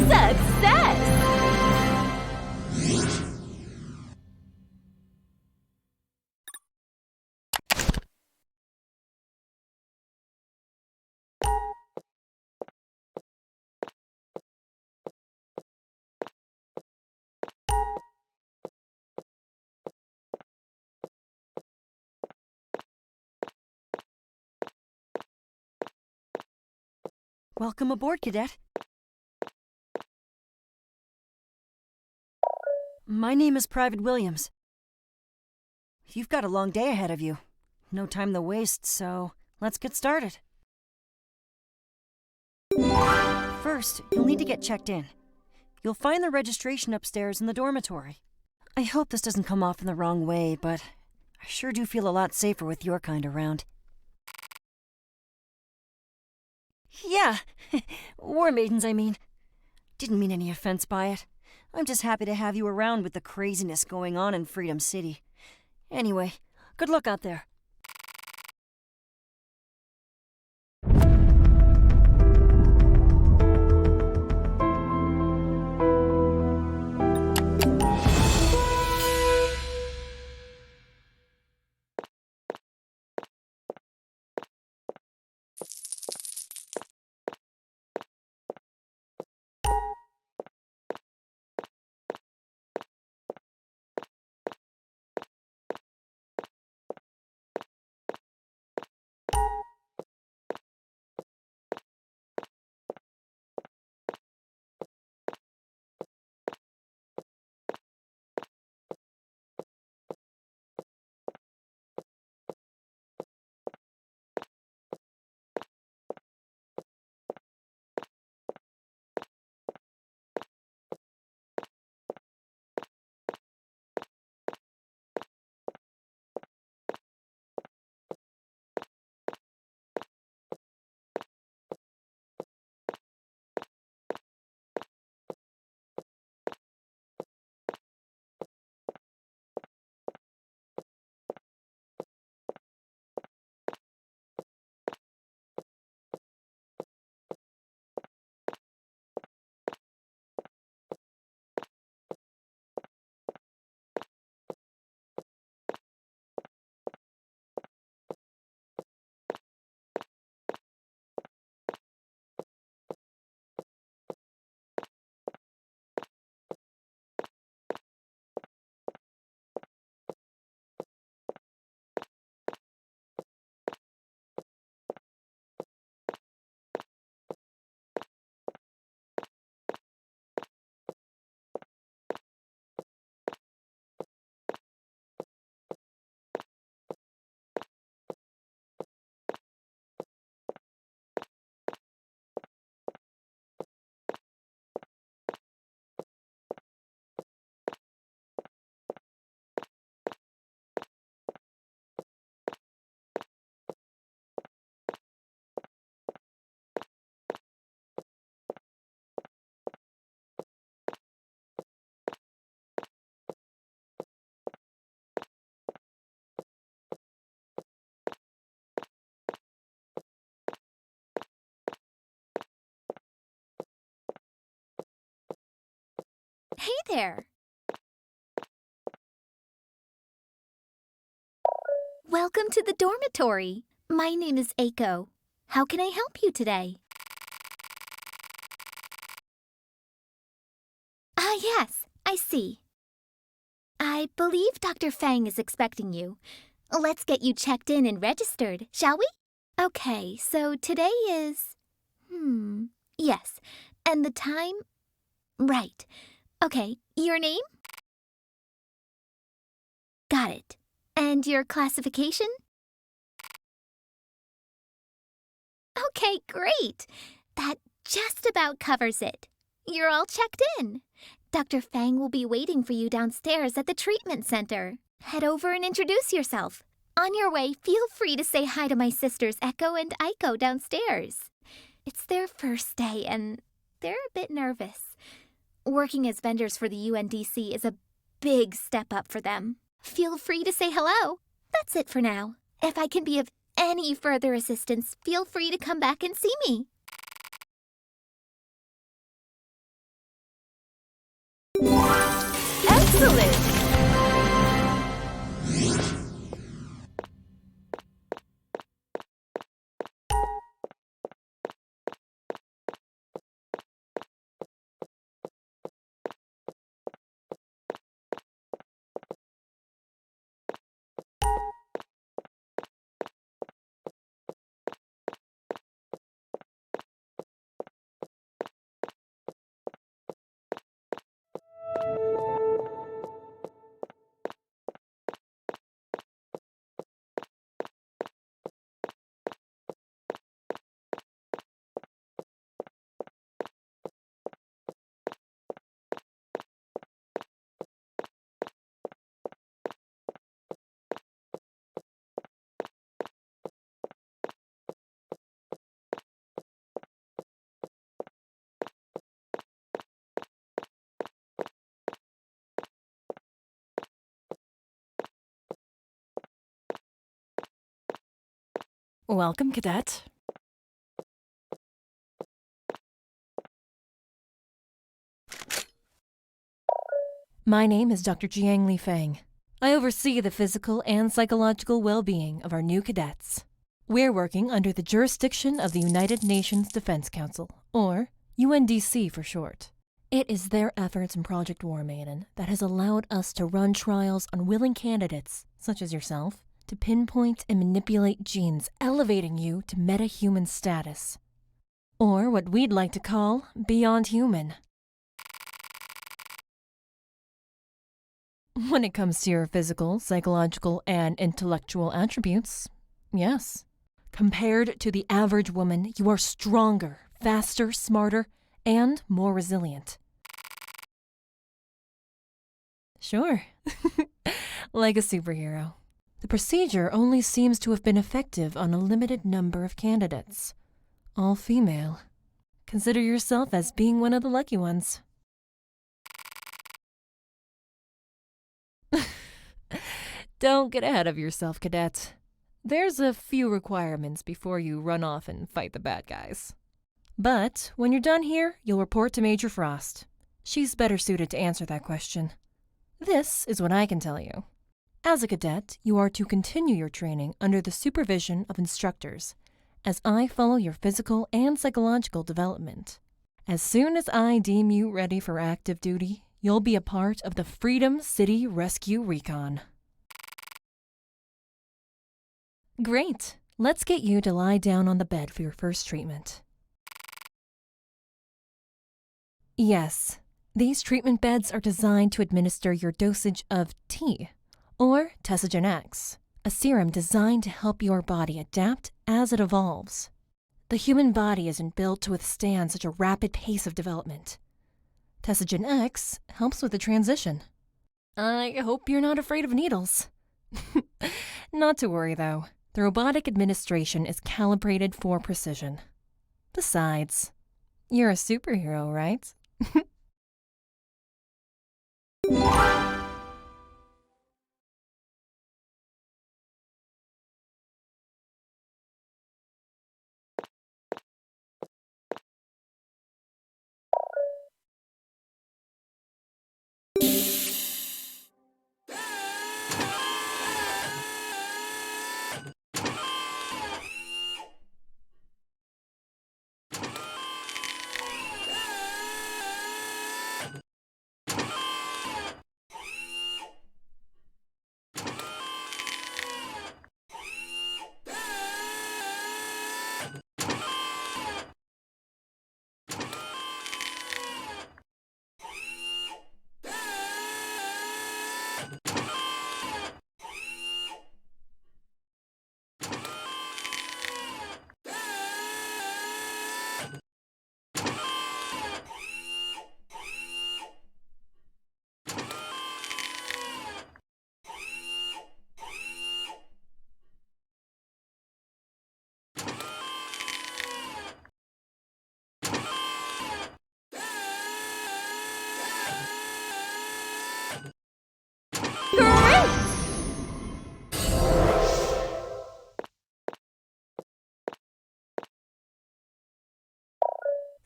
Success! Welcome aboard, Cadet. My name is Private Williams. You've got a long day ahead of you. No time to waste, so let's get started. First, you'll need to get checked in. You'll find the registration upstairs in the dormitory. I hope this doesn't come off in the wrong way, but I sure do feel a lot safer with your kind around. Yeah, War Maidens, I mean. Didn't mean any offense by it. I'm just happy to have you around with the craziness going on in Freedom City. Anyway, good luck out there. Hey there! Welcome to the dormitory. My name is Aiko. How can I help you today? Ah, yes, I see. I believe Dr. Fang is expecting you. Let's get you checked in and registered, shall we? Okay, so today is... Yes, and the time? Right. Okay, your name? Got it. And your classification? Okay, great. That just about covers it. You're all checked in. Dr. Fang will be waiting for you downstairs at the treatment center. Head over and introduce yourself. On your way, feel free to say hi to my sisters Echo and Aiko downstairs. It's their first day and they're a bit nervous. Working as vendors for the UNDC is a big step up for them. Feel free to say hello. That's it for now. If I can be of any further assistance, feel free to come back and see me. Welcome, Cadet. My name is Dr. Jiang Li Feng. I oversee the physical and psychological well-being of our new cadets. We're working under the jurisdiction of the United Nations Defense Council, or UNDC for short. It is their efforts in Project War Maiden that has allowed us to run trials on willing candidates, such as yourself, to pinpoint and manipulate genes, elevating you to metahuman status. Or what we'd like to call beyond human. When it comes to your physical, psychological, and intellectual attributes, yes. Compared to the average woman, you are stronger, faster, smarter, and more resilient. Sure. Like a superhero. The procedure only seems to have been effective on a limited number of candidates. All female. Consider yourself as being one of the lucky ones. Don't get ahead of yourself, cadet. There's a few requirements before you run off and fight the bad guys. But when you're done here, you'll report to Major Frost. She's better suited to answer that question. This is what I can tell you. As a cadet, you are to continue your training under the supervision of instructors, as I follow your physical and psychological development. As soon as I deem you ready for active duty, you'll be a part of the Freedom City Rescue Recon. Great. Let's get you to lie down on the bed for your first treatment. Yes, these treatment beds are designed to administer your dosage of T, or Tesogen X, a serum designed to help your body adapt as it evolves. The human body isn't built to withstand such a rapid pace of development. Tesogen X helps with the transition. I hope you're not afraid of needles. Not to worry, though. The robotic administration is calibrated for precision. Besides, you're a superhero, right?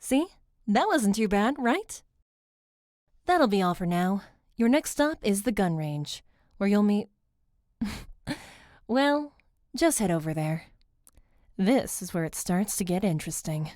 See? That wasn't too bad, right? That'll be all for now. Your next stop is the gun range, where you'll meet... Well, just head over there. This is where it starts to get interesting.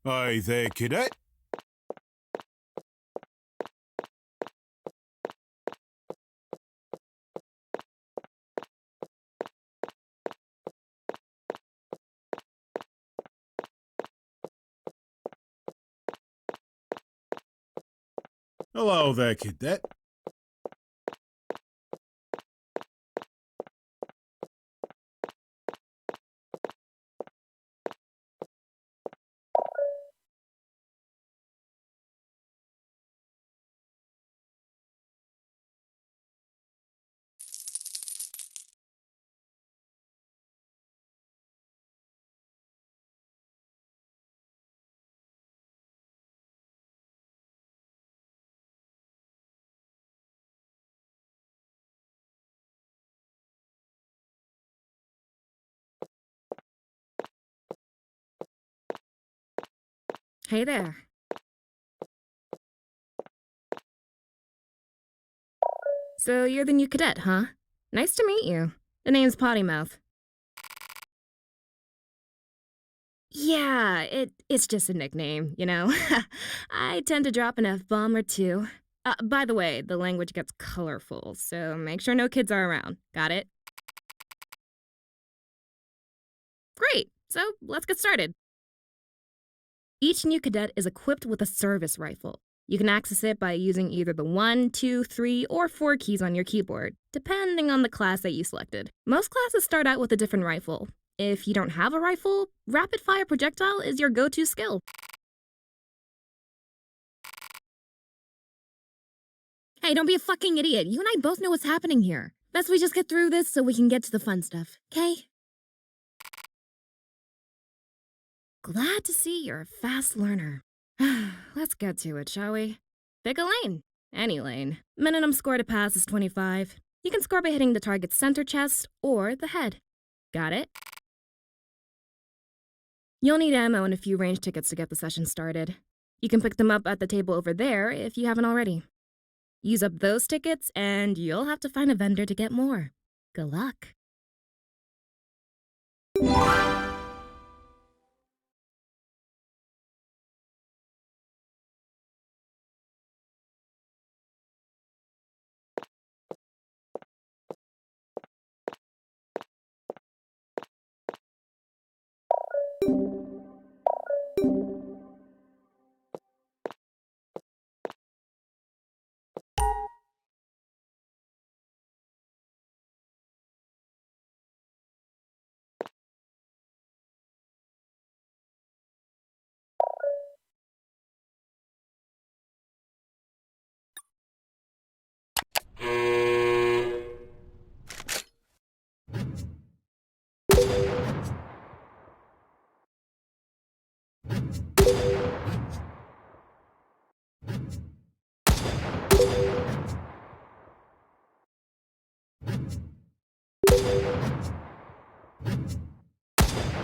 Hi there, cadet. Hello there, cadet. Hey there. So you're the new cadet, huh? Nice to meet you. The name's Pottymouth. Yeah, it's just a nickname, you know? I tend to drop an F-bomb or two. By the way, the language gets colorful, so make sure no kids are around. Got it? Great! So let's get started. Each new cadet is equipped with a service rifle. You can access it by using either the 1, 2, 3, or 4 keys on your keyboard, depending on the class that you selected. Most classes start out with a different rifle. If you don't have a rifle, rapid-fire projectile is your go-to skill. Hey, don't be a fucking idiot. You and I both know what's happening here. Best we just get through this so we can get to the fun stuff, okay? Glad to see you're a fast learner. Let's get to it, shall we? Pick a lane. Any lane. Minimum score to pass is 25. You can score by hitting the target's center chest or the head. Got it? You'll need ammo and a few range tickets to get the session started. You can pick them up at the table over there if you haven't already. Use up those tickets and you'll have to find a vendor to get more. Good luck.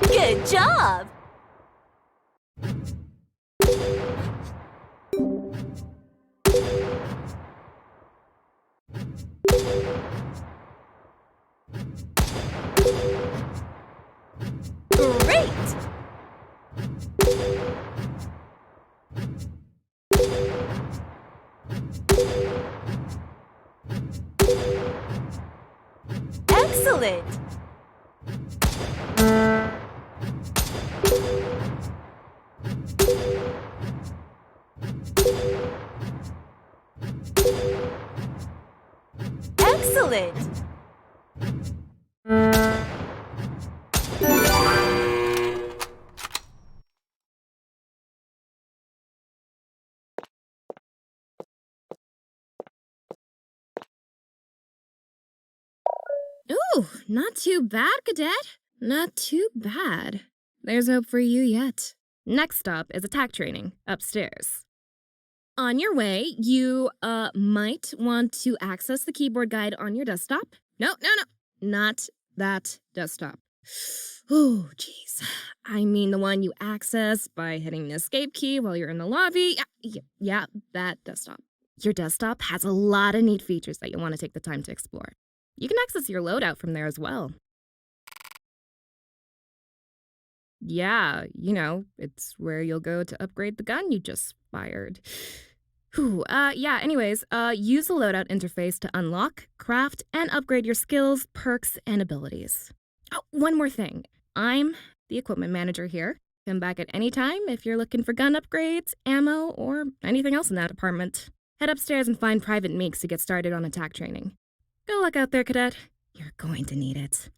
Good job! Great! Excellent! Excellent! Ooh, not too bad, cadet. Not too bad. There's hope for you yet. Next stop is attack training, upstairs. On your way, you, might want to access the keyboard guide on your desktop. No, not that desktop. Oh, jeez. I mean the one you access by hitting the escape key while you're in the lobby. Yeah, that desktop. Your desktop has a lot of neat features that you'll want to take the time to explore. You can access your loadout from there as well. Yeah, you know, it's where you'll go to upgrade the gun you just fired. Whew, anyways, use the loadout interface to unlock, craft, and upgrade your skills, perks, and abilities. Oh, one more thing. I'm the equipment manager here. Come back at any time if you're looking for gun upgrades, ammo, or anything else in that department. Head upstairs and find Private Meeks to get started on attack training. Good luck out there, cadet. You're going to need it.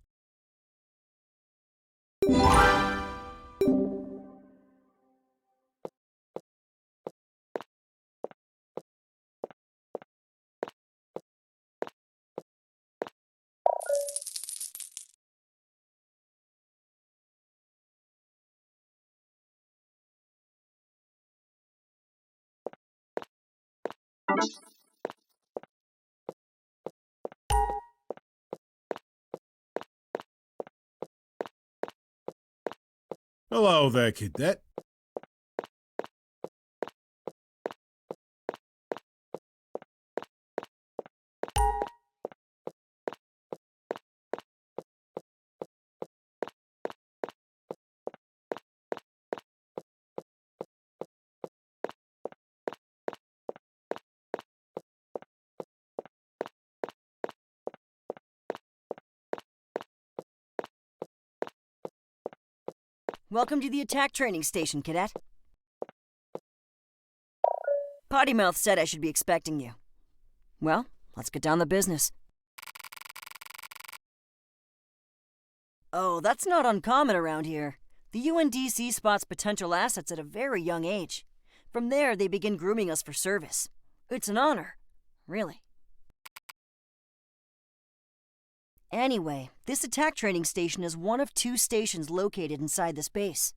Hello there, cadet. Welcome to the attack training station, Cadet. Potty Mouth said I should be expecting you. Well, let's get down to business. Oh, that's not uncommon around here. The UNDC spots potential assets at a very young age. From there, they begin grooming us for service. It's an honor, really. Anyway, this attack training station is one of 2 stations located inside this base.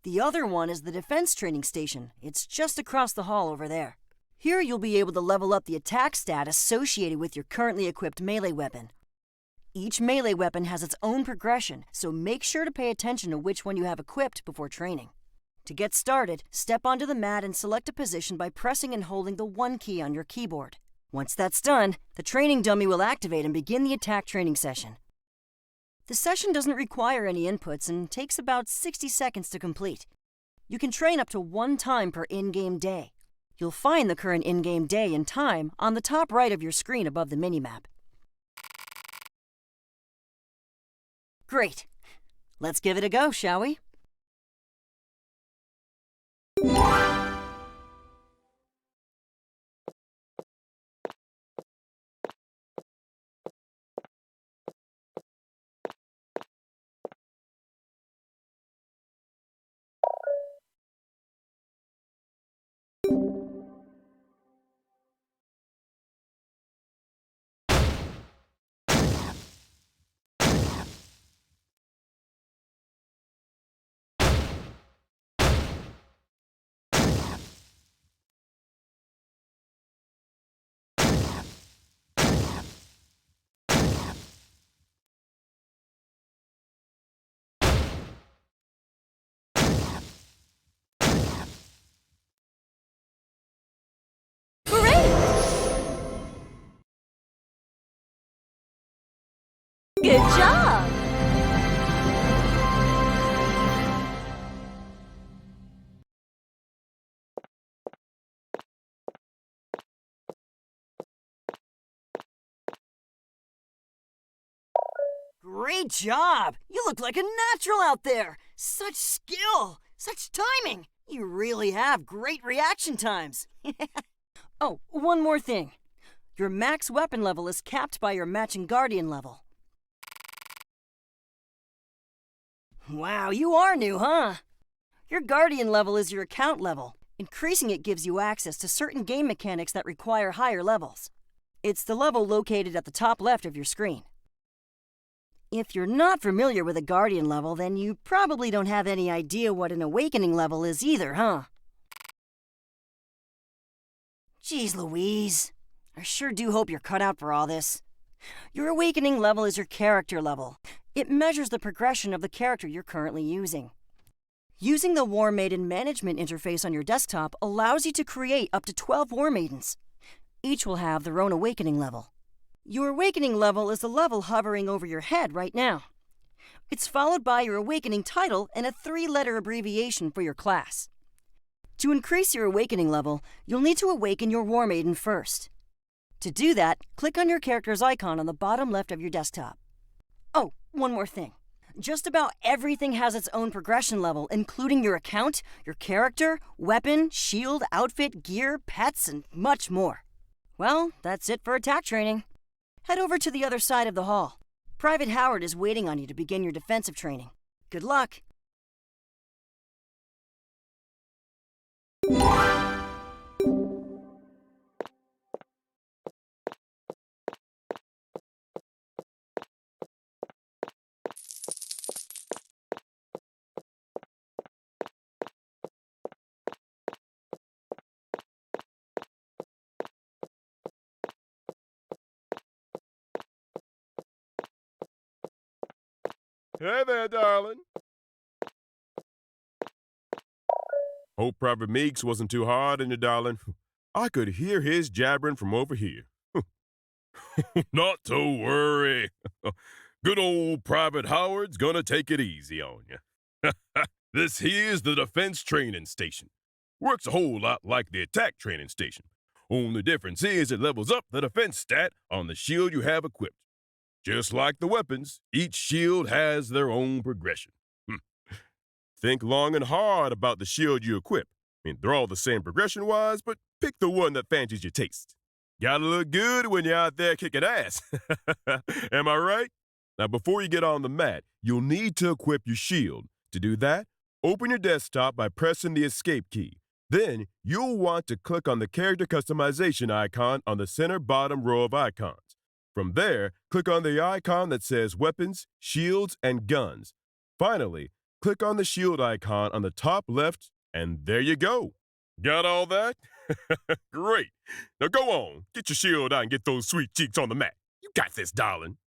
The other one is the defense training station. It's just across the hall over there. Here you'll be able to level up the attack stat associated with your currently equipped melee weapon. Each melee weapon has its own progression, so make sure to pay attention to which one you have equipped before training. To get started, step onto the mat and select a position by pressing and holding the 1 key on your keyboard. Once that's done, the training dummy will activate and begin the attack training session. The session doesn't require any inputs and takes about 60 seconds to complete. You can train up to 1 time per in-game day. You'll find the current in-game day and time on the top right of your screen above the minimap. Great. Let's give it a go, shall we? Good job! Great job! You look like a natural out there! Such skill! Such timing! You really have great reaction times! Oh, one more thing. Your max weapon level is capped by your matching Guardian level. Wow, you are new, huh? Your Guardian level is your account level. Increasing it gives you access to certain game mechanics that require higher levels. It's the level located at the top left of your screen. If you're not familiar with a Guardian level, then you probably don't have any idea what an Awakening level is either, huh? Jeez Louise. I sure do hope you're cut out for all this. Your Awakening level is your character level. It measures the progression of the character you're currently using. Using the War Maiden management interface on your desktop allows you to create up to 12 War Maidens. Each will have their own Awakening level. Your Awakening level is the level hovering over your head right now. It's followed by your Awakening title and a 3-letter abbreviation for your class. To increase your Awakening level, you'll need to awaken your War Maiden first. To do that, click on your character's icon on the bottom left of your desktop. Oh, one more thing. Just about everything has its own progression level, including your account, your character, weapon, shield, outfit, gear, pets, and much more. Well, that's it for attack training. Head over to the other side of the hall. Private Howard is waiting on you to begin your defensive training. Good luck. Hey there, darling. Hope Private Meeks wasn't too hard on you, darling. I could hear his jabbering from over here. Not to worry. Good old Private Howard's gonna take it easy on you. This here's the defense training station. Works a whole lot like the attack training station. Only difference is it levels up the defense stat on the shield you have equipped. Just like the weapons, each shield has their own progression. Think long and hard about the shield you equip. I mean, they're all the same progression-wise, but pick the one that fancies your taste. Gotta look good when you're out there kicking ass. Am I right? Now, before you get on the mat, you'll need to equip your shield. To do that, open your desktop by pressing the escape key. Then, you'll want to click on the character customization icon on the center bottom row of icons. From there, click on the icon that says Weapons, Shields, and Guns. Finally, click on the shield icon on the top left, and there you go. Got all that? Great. Now go on, get your shield out and get those sweet cheeks on the mat. You got this, darling.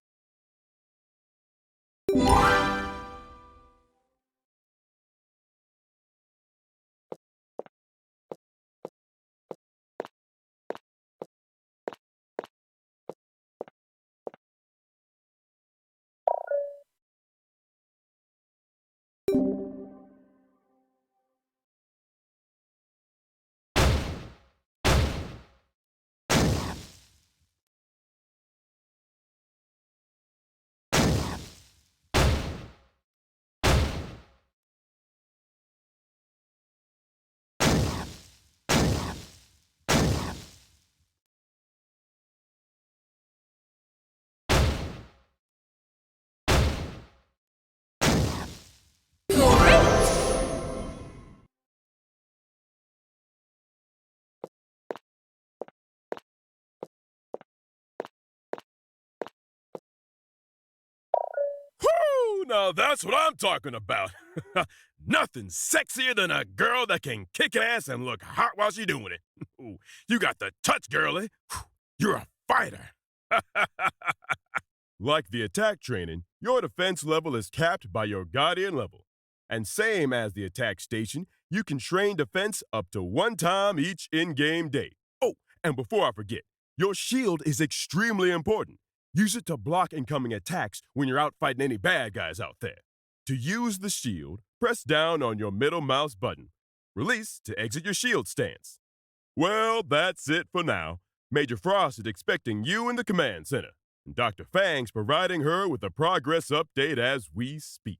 Whoo! Now that's what I'm talking about. Nothing sexier than a girl that can kick ass and look hot while she's doing it. Ooh, you got the touch, girlie. You're a fighter. Like the attack training, your defense level is capped by your Guardian level. And same as the attack station, you can train defense up to 1 time each in-game day. Oh, and before I forget, your shield is extremely important. Use it to block incoming attacks when you're out fighting any bad guys out there. To use the shield, press down on your middle mouse button. Release to exit your shield stance. Well, that's it for now. Major Frost is expecting you in the command center, and Dr. Fang's providing her with a progress update as we speak.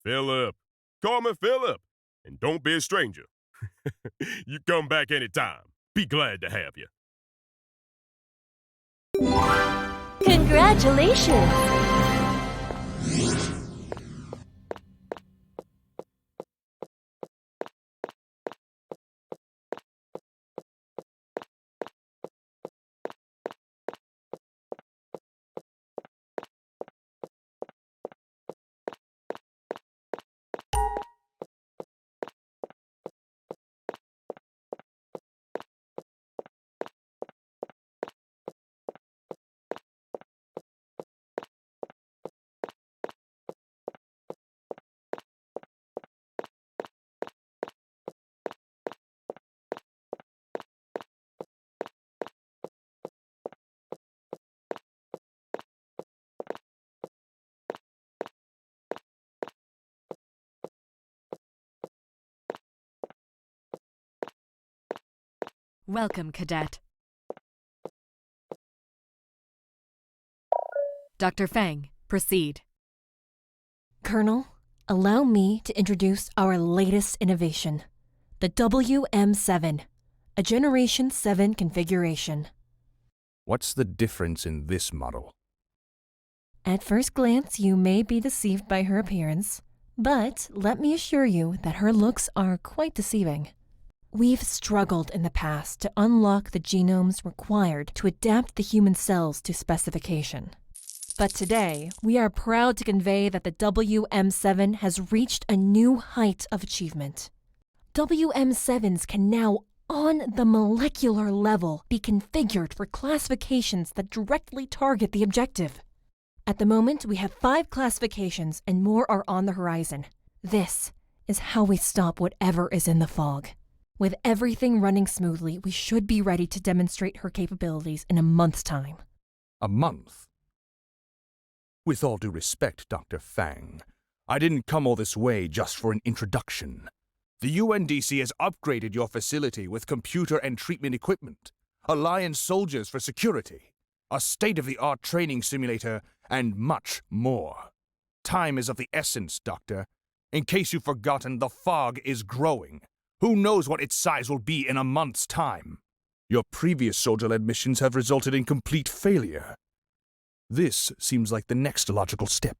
Philip. Call me Philip, and don't be a stranger. You come back anytime. Be glad to have you. Congratulations! Welcome, Cadet. Dr. Fang, proceed. Colonel, allow me to introduce our latest innovation, the WM7, a Generation 7 configuration. What's the difference in this model? At first glance, you may be deceived by her appearance, but let me assure you that her looks are quite deceiving. We've struggled in the past to unlock the genomes required to adapt the human cells to specification. But today, we are proud to convey that the WM7 has reached a new height of achievement. WM7s can now, on the molecular level, be configured for classifications that directly target the objective. At the moment, we have 5 classifications and more are on the horizon. This is how we stop whatever is in the fog. With everything running smoothly, we should be ready to demonstrate her capabilities in a month's time. A month? With all due respect, Dr. Fang, I didn't come all this way just for an introduction. The UNDC has upgraded your facility with computer and treatment equipment, Alliance soldiers for security, a state-of-the-art training simulator, and much more. Time is of the essence, Doctor. In case you've forgotten, the fog is growing. Who knows what its size will be in a month's time? Your previous soldier-led missions have resulted in complete failure. This seems like the next logical step.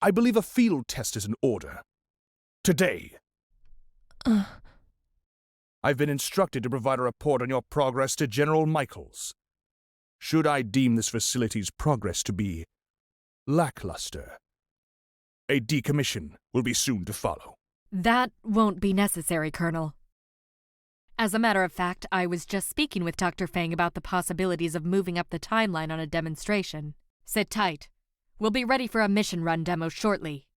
I believe a field test is in order. Today. I've been instructed to provide a report on your progress to General Michaels. Should I deem this facility's progress to be lackluster, a decommission will be soon to follow. That won't be necessary, Colonel. As a matter of fact, I was just speaking with Dr. Fang about the possibilities of moving up the timeline on a demonstration. Sit tight. We'll be ready for a mission run demo shortly.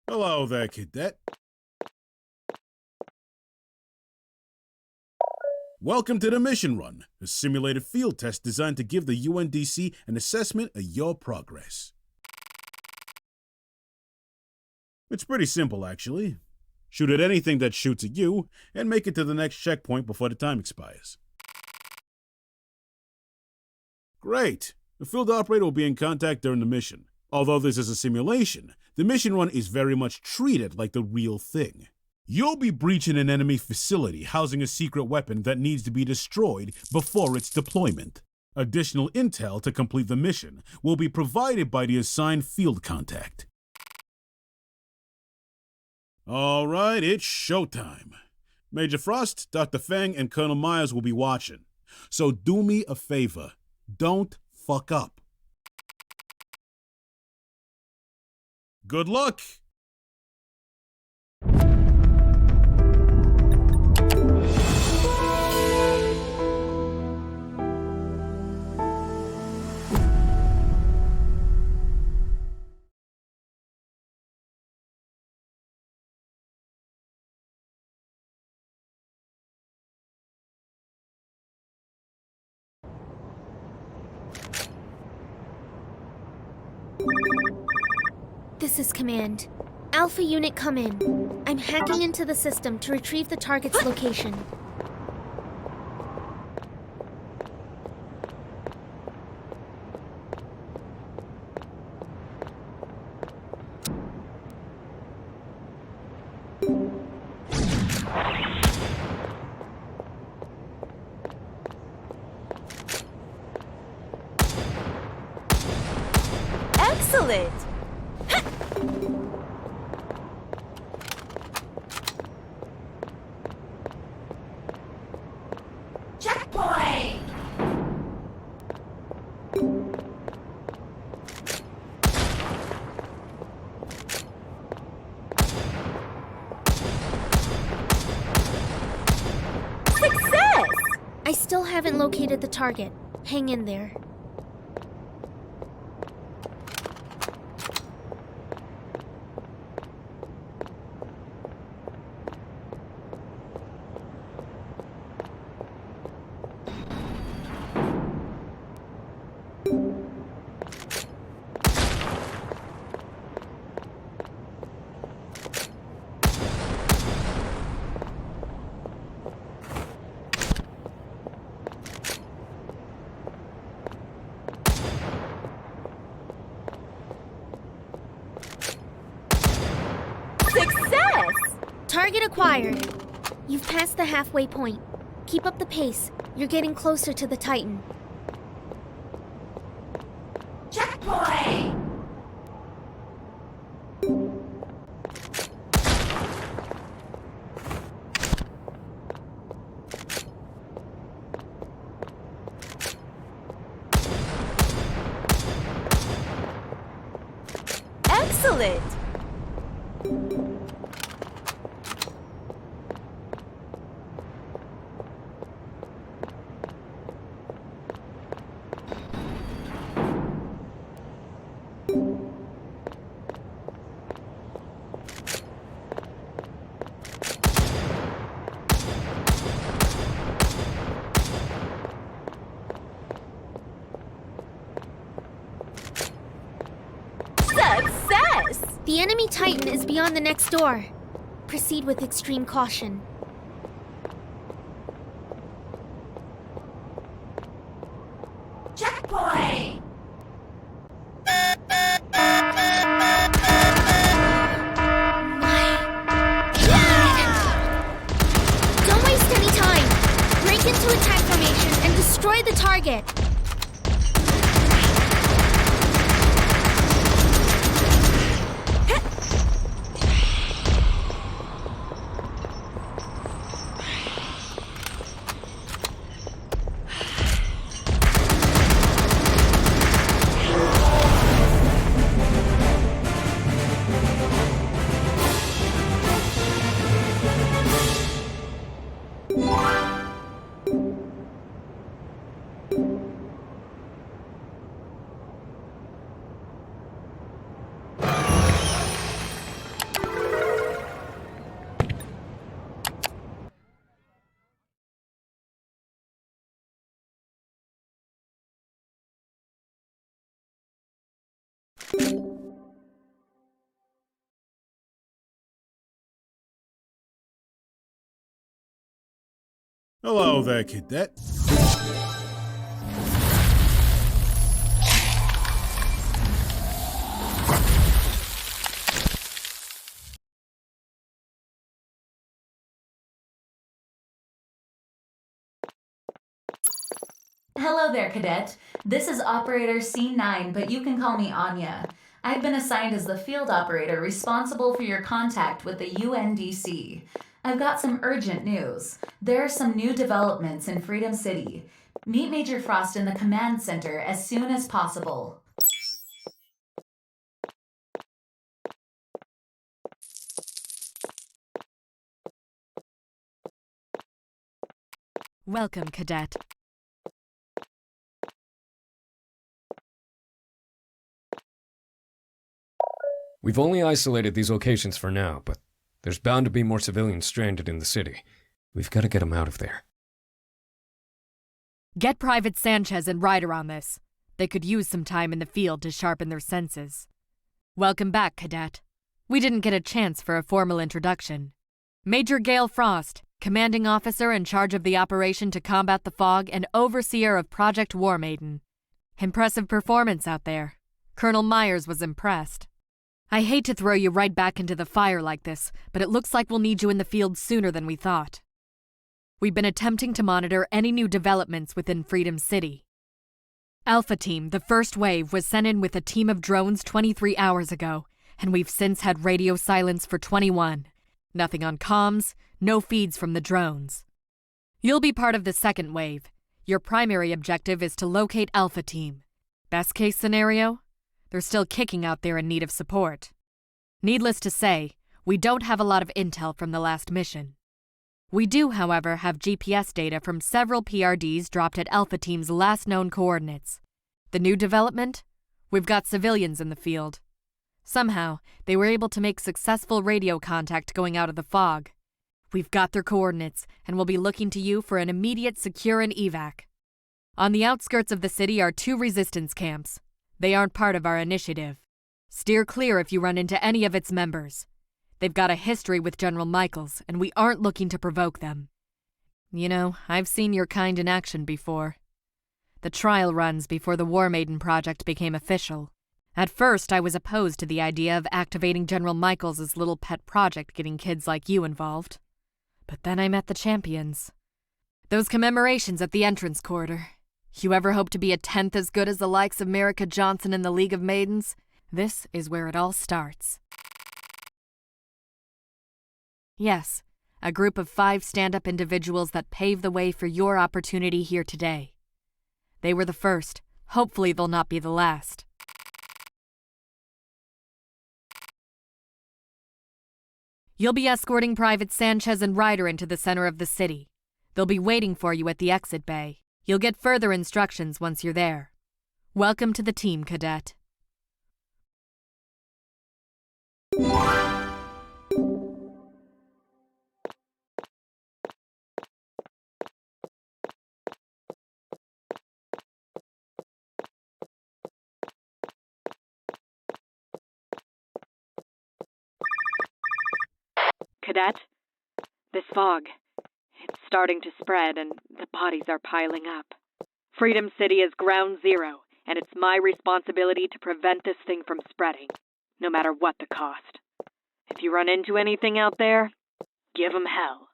Hello there, Cadet. Welcome to the Mission Run, a simulated field test designed to give the UNDC an assessment of your progress. It's pretty simple, actually. Shoot at anything that shoots at you, and make it to the next checkpoint before the time expires. Great! The field operator will be in contact during the mission. Although this is a simulation, the mission run is very much treated like the real thing. You'll be breaching an enemy facility housing a secret weapon that needs to be destroyed before its deployment. Additional intel to complete the mission will be provided by the assigned field contact. All right, it's showtime. Major Frost, Dr. Fang, and Colonel Myers will be watching. So do me a favor. Don't fuck up. Good luck! This is Command. Alpha Unit, come in. I'm hacking into the system to retrieve the target's location. Excellent! I still haven't located the target. Hang in there. Target acquired. You've passed the halfway point. Keep up the pace. You're getting closer to the Titan. Checkpoint! Excellent! Success! The enemy Titan is beyond the next door. Proceed with extreme caution. Checkpoint! Don't waste any time. Break into attack formation and destroy the target. Hello there, cadet. Hello there, Cadet. This is Operator C9, but you can call me Anya. I've been assigned as the field operator responsible for your contact with the UNDC. I've got some urgent news. There are some new developments in Freedom City. Meet Major Frost in the command center as soon as possible. Welcome, Cadet. We've only isolated these locations for now, but there's bound to be more civilians stranded in the city. We've got to get them out of there. Get Private Sanchez and Ryder on this. They could use some time in the field to sharpen their senses. Welcome back, Cadet. We didn't get a chance for a formal introduction. Major Gale Frost, commanding officer in charge of the operation to combat the fog and overseer of Project War Maiden. Impressive performance out there. Colonel Myers was impressed. I hate to throw you right back into the fire like this, but it looks like we'll need you in the field sooner than we thought. We've been attempting to monitor any new developments within Freedom City. Alpha Team, the first wave, was sent in with a team of drones 23 hours ago, and we've since had radio silence for 21. Nothing on comms, no feeds from the drones. You'll be part of the second wave. Your primary objective is to locate Alpha Team. Best case scenario? They're still kicking out there in need of support. Needless to say, we don't have a lot of intel from the last mission. We do, however, have GPS data from several PRDs dropped at Alpha Team's last known coordinates. The new development? We've got civilians in the field. Somehow, they were able to make successful radio contact going out of the fog. We've got their coordinates, and we'll be looking to you for an immediate secure and evac. On the outskirts of the city are 2 resistance camps. They aren't part of our initiative. Steer clear if you run into any of its members. They've got a history with General Michaels, and we aren't looking to provoke them. You know, I've seen your kind in action before. The trial runs before the War Maiden project became official. At first, I was opposed to the idea of activating General Michaels' little pet project getting kids like you involved. But then I met the champions. Those commemorations at the entrance corridor. You ever hope to be a tenth as good as the likes of Merica Johnson in the League of Maidens? This is where it all starts. Yes, a group of 5 stand-up individuals that paved the way for your opportunity here today. They were the first. Hopefully they'll not be the last. You'll be escorting Private Sanchez and Ryder into the center of the city. They'll be waiting for you at the exit bay. You'll get further instructions once you're there. Welcome to the team, Cadet. Cadet. This fog, it's starting to spread and the bodies are piling up. Freedom City is ground zero, and it's my responsibility to prevent this thing from spreading, no matter what the cost. If you run into anything out there, give 'em hell.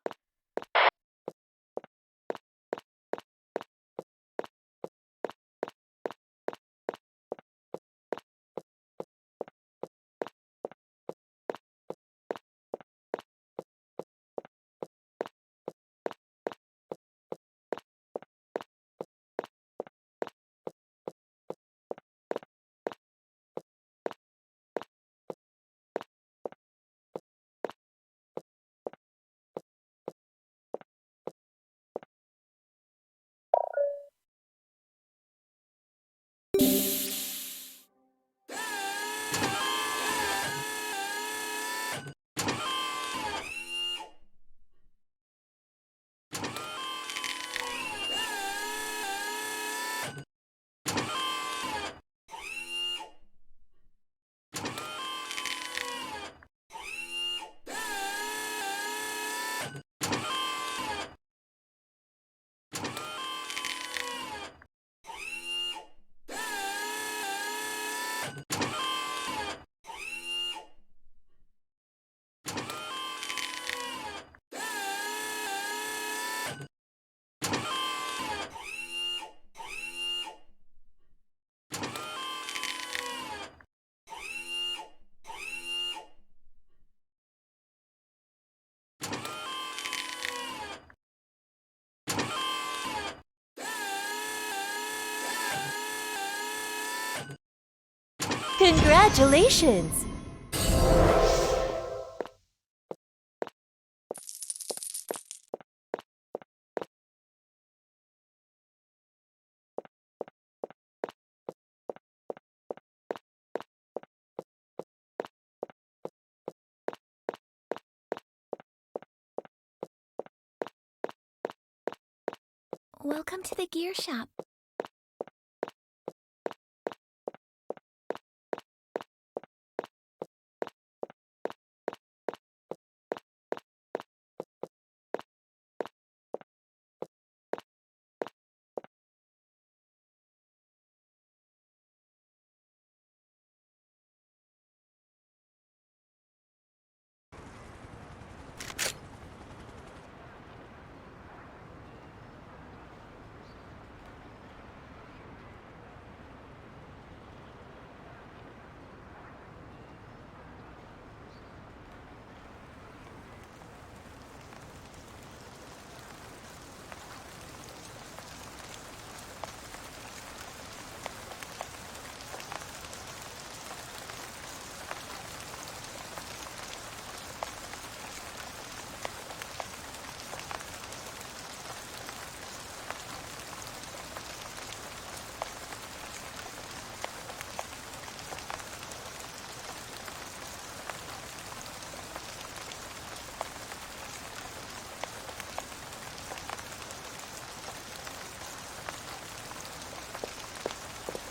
Congratulations! Welcome to the gear shop.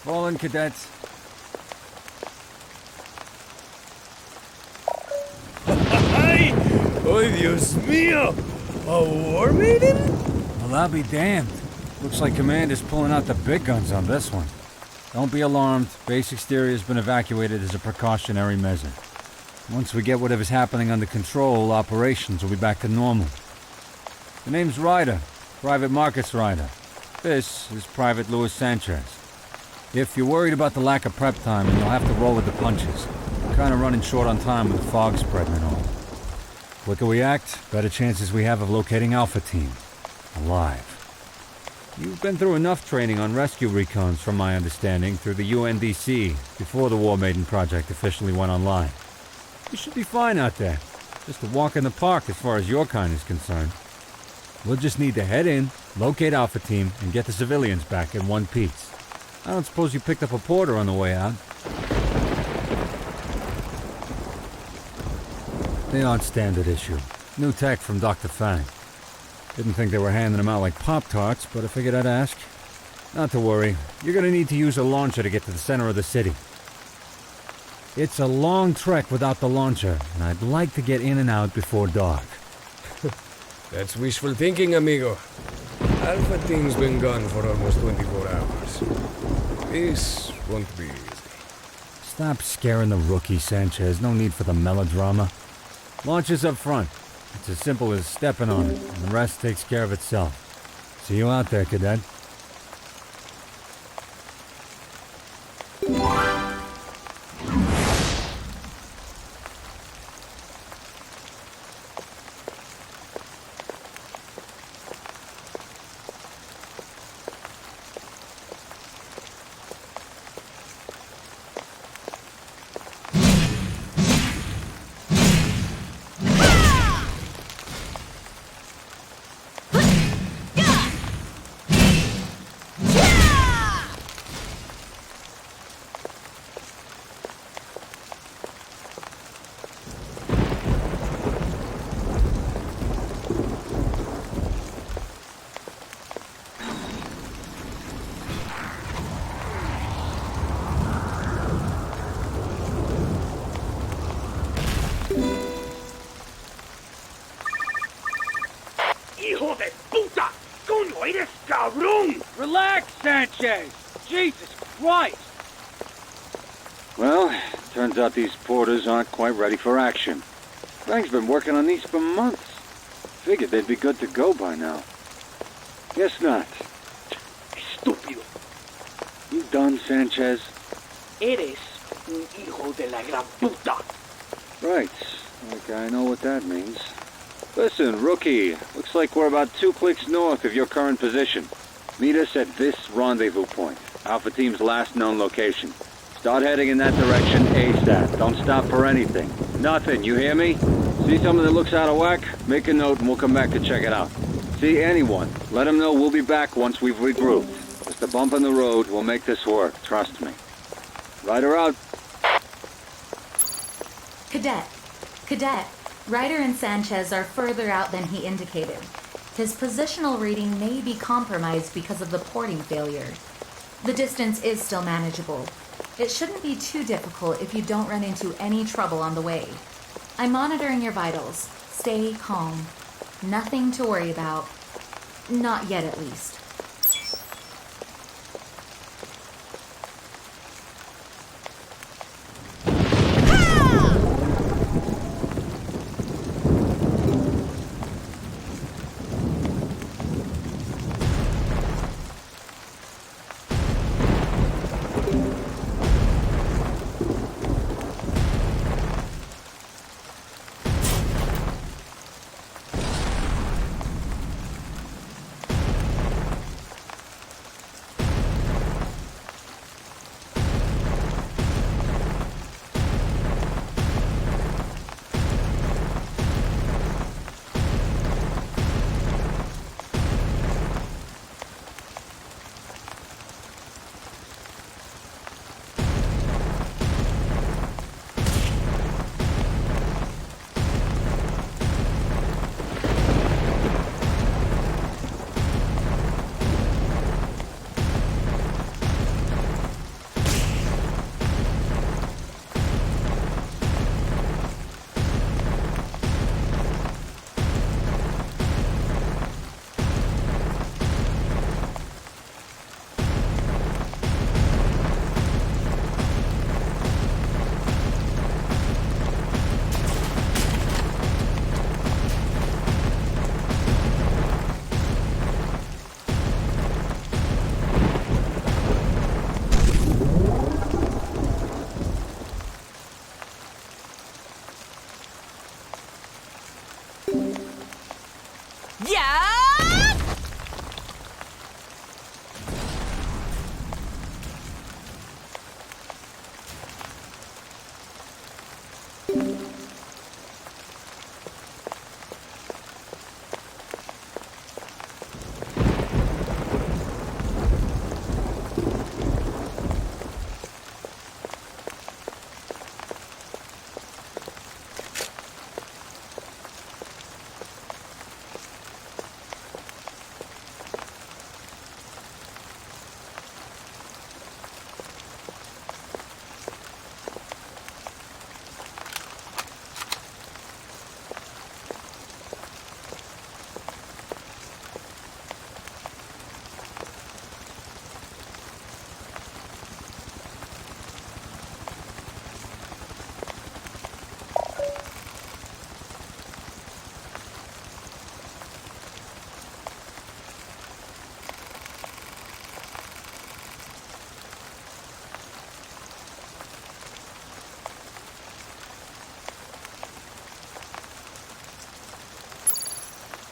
Fallen cadets. ¡Ay! ¡Ay, Dios mío! A war maiden? Well, I'll be damned. Looks like Command is pulling out the big guns on this one. Don't be alarmed. Base exterior has been evacuated as a precautionary measure. Once we get whatever's happening under control, operations will be back to normal. The name's Ryder. Private Marcus Ryder. This is Private Louis Sanchez. If you're worried about the lack of prep time, then you'll have to roll with the punches. We're kind of running short on time with the fog spreading and all. Quicker we act, better chances we have of locating Alpha Team. Alive. You've been through enough training on rescue recons, from my understanding, through the UNDC, before the War Maiden project officially went online. You should be fine out there. Just a walk in the park as far as your kind is concerned. We'll just need to head in, locate Alpha Team, and get the civilians back in one piece. I don't suppose you picked up a porter on the way out? They aren't standard issue. New tech from Dr. Fang. Didn't think they were handing them out like Pop-Tarts, but I figured I'd ask. Not to worry. You're gonna need to use a launcher to get to the center of the city. It's a long trek without the launcher, and I'd like to get in and out before dark. That's wishful thinking, amigo. Alpha Team's been gone for almost 24 hours. This won't be easy. Stop scaring the rookie, Sanchez. No need for the melodrama. Launch is up front. It's as simple as stepping on it, and the rest takes care of itself. See you out there, Cadet. ¡Hijo de puta! ¡Coño, eres cabrón! Relax, Sanchez! Jesus Christ! Well, turns out these porters aren't quite ready for action. Frank's been working on these for months. Figured they'd be good to go by now. Guess not. Estúpido. You done, Sanchez? Eres un hijo de la gran puta. Right. Like I know what that means. Listen, rookie. Looks like we're about 2 clicks north of your current position. Meet us at this rendezvous point. Alpha Team's last known location. Start heading in that direction ASAP. Don't stop for anything. Nothing, you hear me? See something that looks out of whack? Make a note and we'll come back to check it out. See anyone, let them know we'll be back once we've regrouped. Just a bump in the road will make this work, trust me. Ryder out. Cadet, Ryder and Sanchez are further out than he indicated. His positional reading may be compromised because of the porting failure. The distance is still manageable. It shouldn't be too difficult if you don't run into any trouble on the way. I'm monitoring your vitals. Stay calm. Nothing to worry about. Not yet, at least.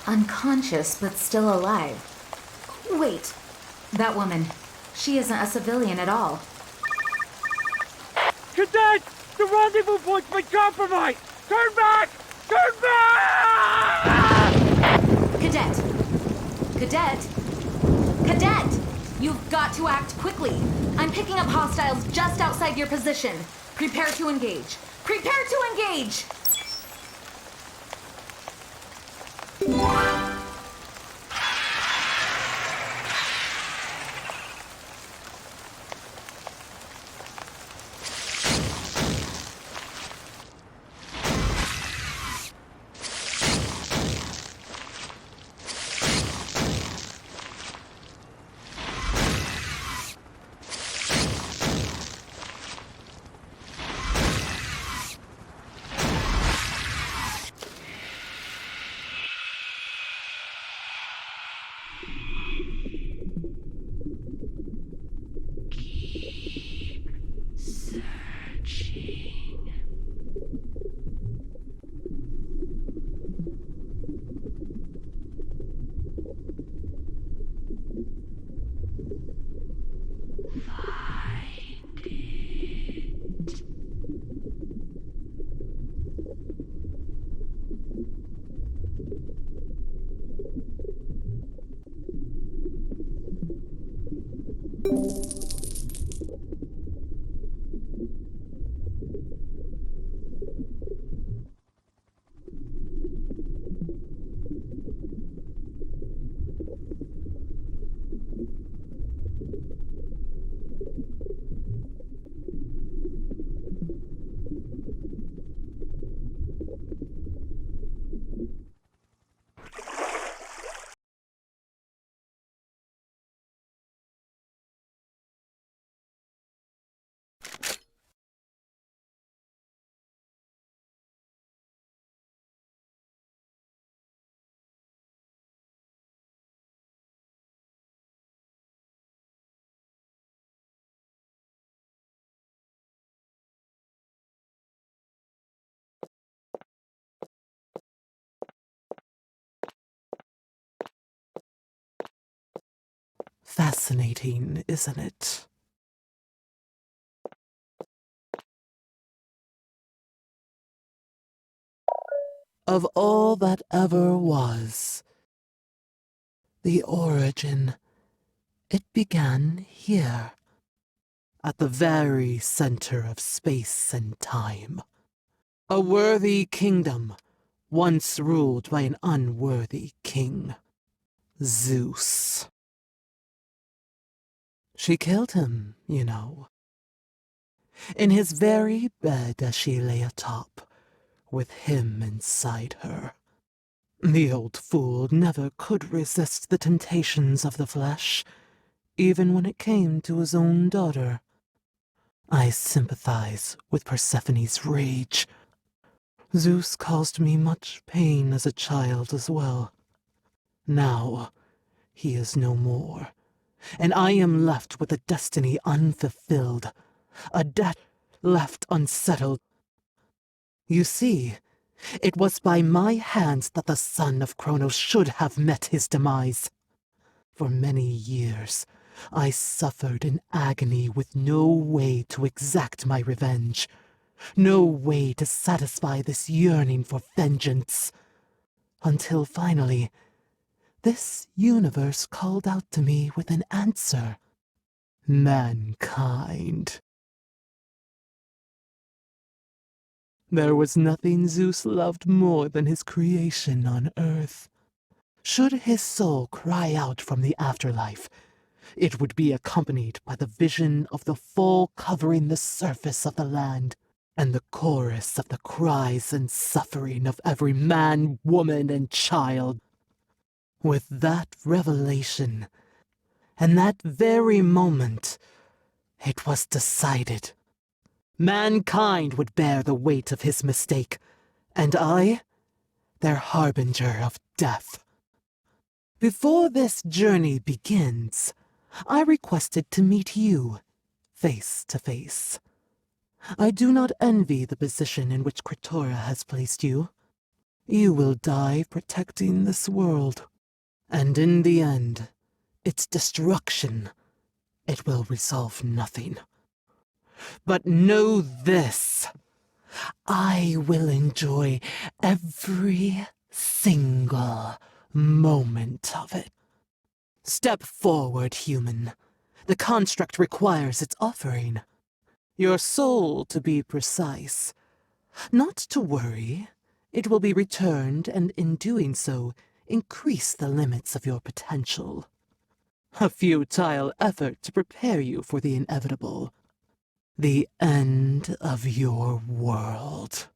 Unconscious, but still alive. Wait, that woman. She isn't a civilian at all. Cadet! The rendezvous point's been compromised! Turn back! Turn back! Cadet! Cadet! Cadet! You've got to act quickly. I'm picking up hostiles just outside your position. Prepare to engage. Prepare to engage! Fascinating, isn't it? Of all that ever was, the origin, it began here, at the very center of space and time. A worthy kingdom, once ruled by an unworthy king, Zeus. She killed him, you know, in his very bed as she lay atop, with him inside her. The old fool never could resist the temptations of the flesh, even when it came to his own daughter. I sympathize with Persephone's rage. Zeus caused me much pain as a child as well. Now, he is no more, and I am left with a destiny unfulfilled, a debt left unsettled. You see, it was by my hands that the son of Kronos should have met his demise. For many years, I suffered in agony with no way to exact my revenge, no way to satisfy this yearning for vengeance. Until finally, this universe called out to me with an answer. Mankind. There was nothing Zeus loved more than his creation on Earth. Should his soul cry out from the afterlife, it would be accompanied by the vision of the fall covering the surface of the land, and the chorus of the cries and suffering of every man, woman, and child. With that revelation, and that very moment, it was decided. Mankind would bear the weight of his mistake, and I, their harbinger of death. Before this journey begins, I requested to meet you, face to face. I do not envy the position in which Kritora has placed you. You will die protecting this world. And in the end, its destruction, it will resolve nothing. But know this. I will enjoy every single moment of it. Step forward, human. The construct requires its offering. Your soul, to be precise. Not to worry. It will be returned, and in doing so, increase the limits of your potential. A futile effort to prepare you for the inevitable. The end of your world.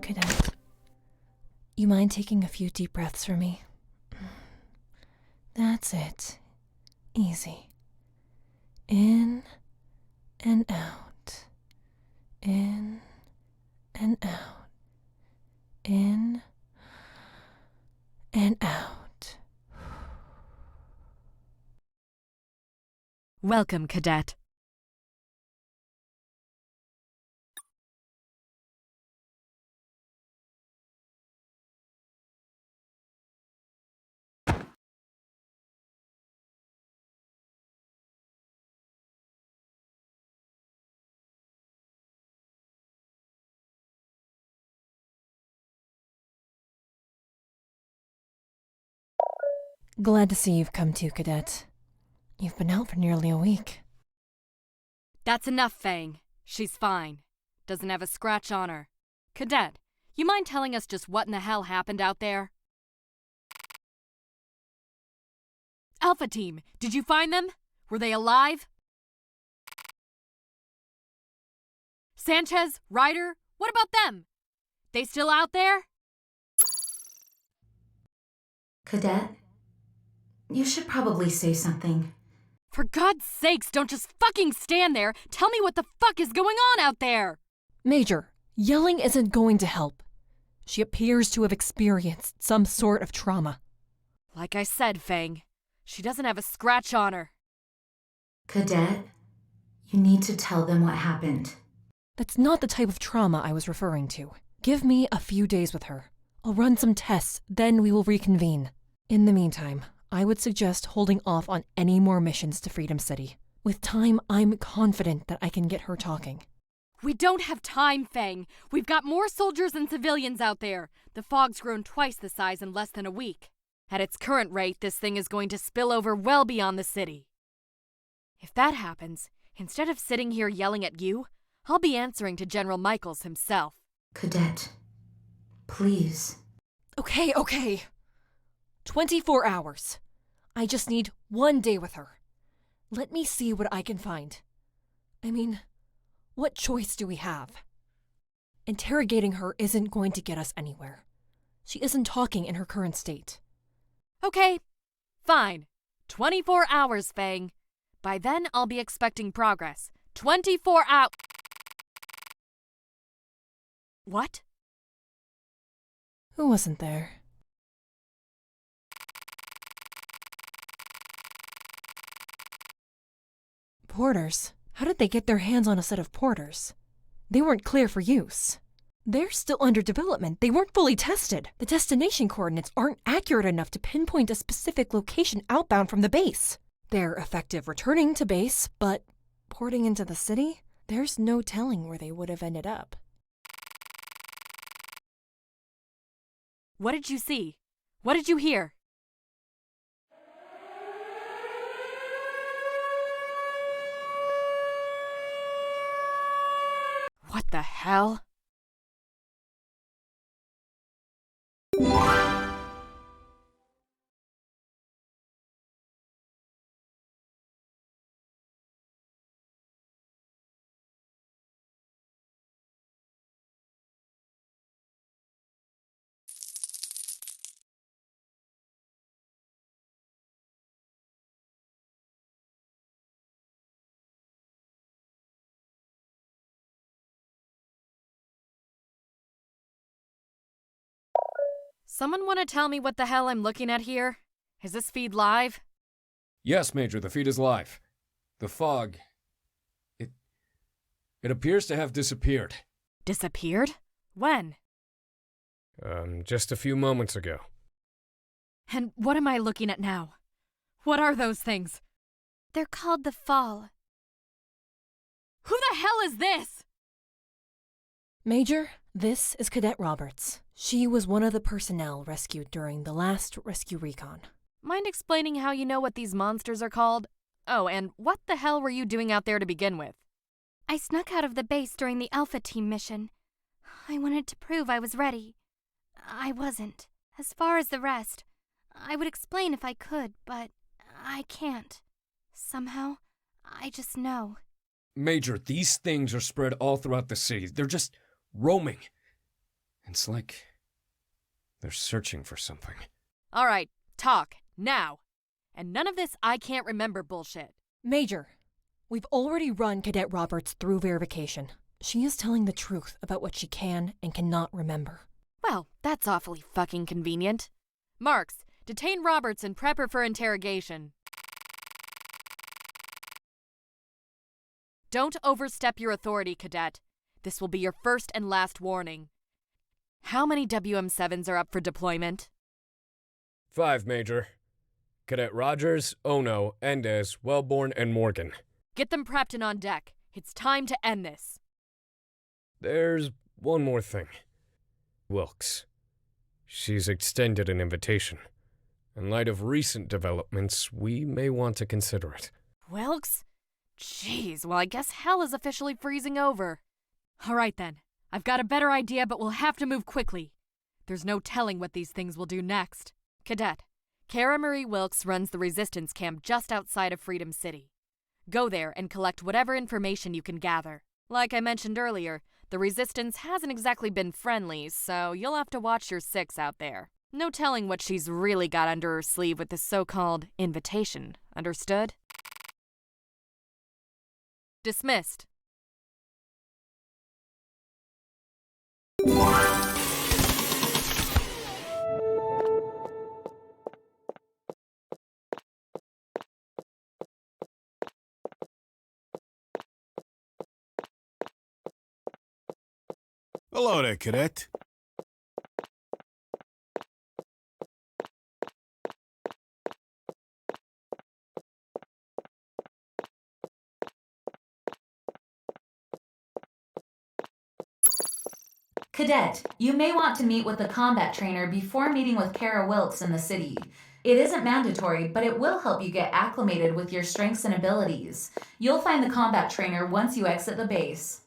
Cadet, you mind taking a few deep breaths for me? That's it. Easy. In and out. In and out. In and out. Welcome, Cadet. Glad to see you've come to, Cadet. You've been out for nearly a week. That's enough, Fang. She's fine. Doesn't have a scratch on her. Cadet, you mind telling us just what in the hell happened out there? Alpha Team, did you find them? Were they alive? Sanchez, Ryder, what about them? They still out there? Cadet, you should probably say something. For God's sakes, don't just fucking stand there. Tell me what the fuck is going on out there. Major, yelling isn't going to help. She appears to have experienced some sort of trauma. Like I said, Fang, she doesn't have a scratch on her. Cadet, you need to tell them what happened. That's not the type of trauma I was referring to. Give me a few days with her. I'll run some tests, then we will reconvene. In the meantime, I would suggest holding off on any more missions to Freedom City. With time, I'm confident that I can get her talking. We don't have time, Fang. We've got more soldiers and civilians out there. The fog's grown twice the size in less than a week. At its current rate, this thing is going to spill over well beyond the city. If that happens, instead of sitting here yelling at you, I'll be answering to General Michaels himself. Cadet, please. Okay. 24 hours. I just need 1 day with her. Let me see what I can find. I mean, what choice do we have? Interrogating her isn't going to get us anywhere. She isn't talking in her current state. Okay, fine. 24 hours, Fang. By then, I'll be expecting progress. 24 hours. What? Who wasn't there? Porters? How did they get their hands on a set of porters? They weren't clear for use. They're still under development. They weren't fully tested. The destination coordinates aren't accurate enough to pinpoint a specific location outbound from the base. They're effective returning to base, but porting into the city? There's no telling where they would have ended up. What did you see? What did you hear? What the hell? Someone want to tell me what the hell I'm looking at here? Is this feed live? Yes, Major, the feed is live. The fog... It appears to have disappeared. Disappeared? When? Just a few moments ago. And what am I looking at now? What are those things? They're called the Fall. Who the hell is this? Major, this is Cadet Roberts. She was one of the personnel rescued during the last rescue recon. Mind explaining how you know what these monsters are called? Oh, and what the hell were you doing out there to begin with? I snuck out of the base during the Alpha Team mission. I wanted to prove I was ready. I wasn't. As far as the rest, I would explain if I could, but I can't. Somehow, I just know. Major, these things are spread all throughout the city. They're just roaming. It's like they're searching for something. All right, talk, now. And none of this I can't remember bullshit. Major, we've already run Cadet Roberts through verification. She is telling the truth about what she can and cannot remember. Well, that's awfully fucking convenient. Marks, detain Roberts and prep her for interrogation. Don't overstep your authority, Cadet. This will be your first and last warning. How many WM7s are up for deployment? 5, Major. Cadet Rogers, Ono, Endez, Wellborn, and Morgan. Get them prepped and on deck. It's time to end this. There's one more thing. Wilkes. She's extended an invitation. In light of recent developments, we may want to consider it. Wilkes? Jeez, well I guess hell is officially freezing over. All right then. I've got a better idea, but we'll have to move quickly. There's no telling what these things will do next. Cadet, Cara Marie Wilkes runs the resistance camp just outside of Freedom City. Go there and collect whatever information you can gather. Like I mentioned earlier, the resistance hasn't exactly been friendly, so you'll have to watch your six out there. No telling what she's really got under her sleeve with this so-called invitation. Understood? Dismissed. Hello there, Cadet. Cadet, you may want to meet with the combat trainer before meeting with Cara Wilkes in the city. It isn't mandatory, but it will help you get acclimated with your strengths and abilities. You'll find the combat trainer once you exit the base.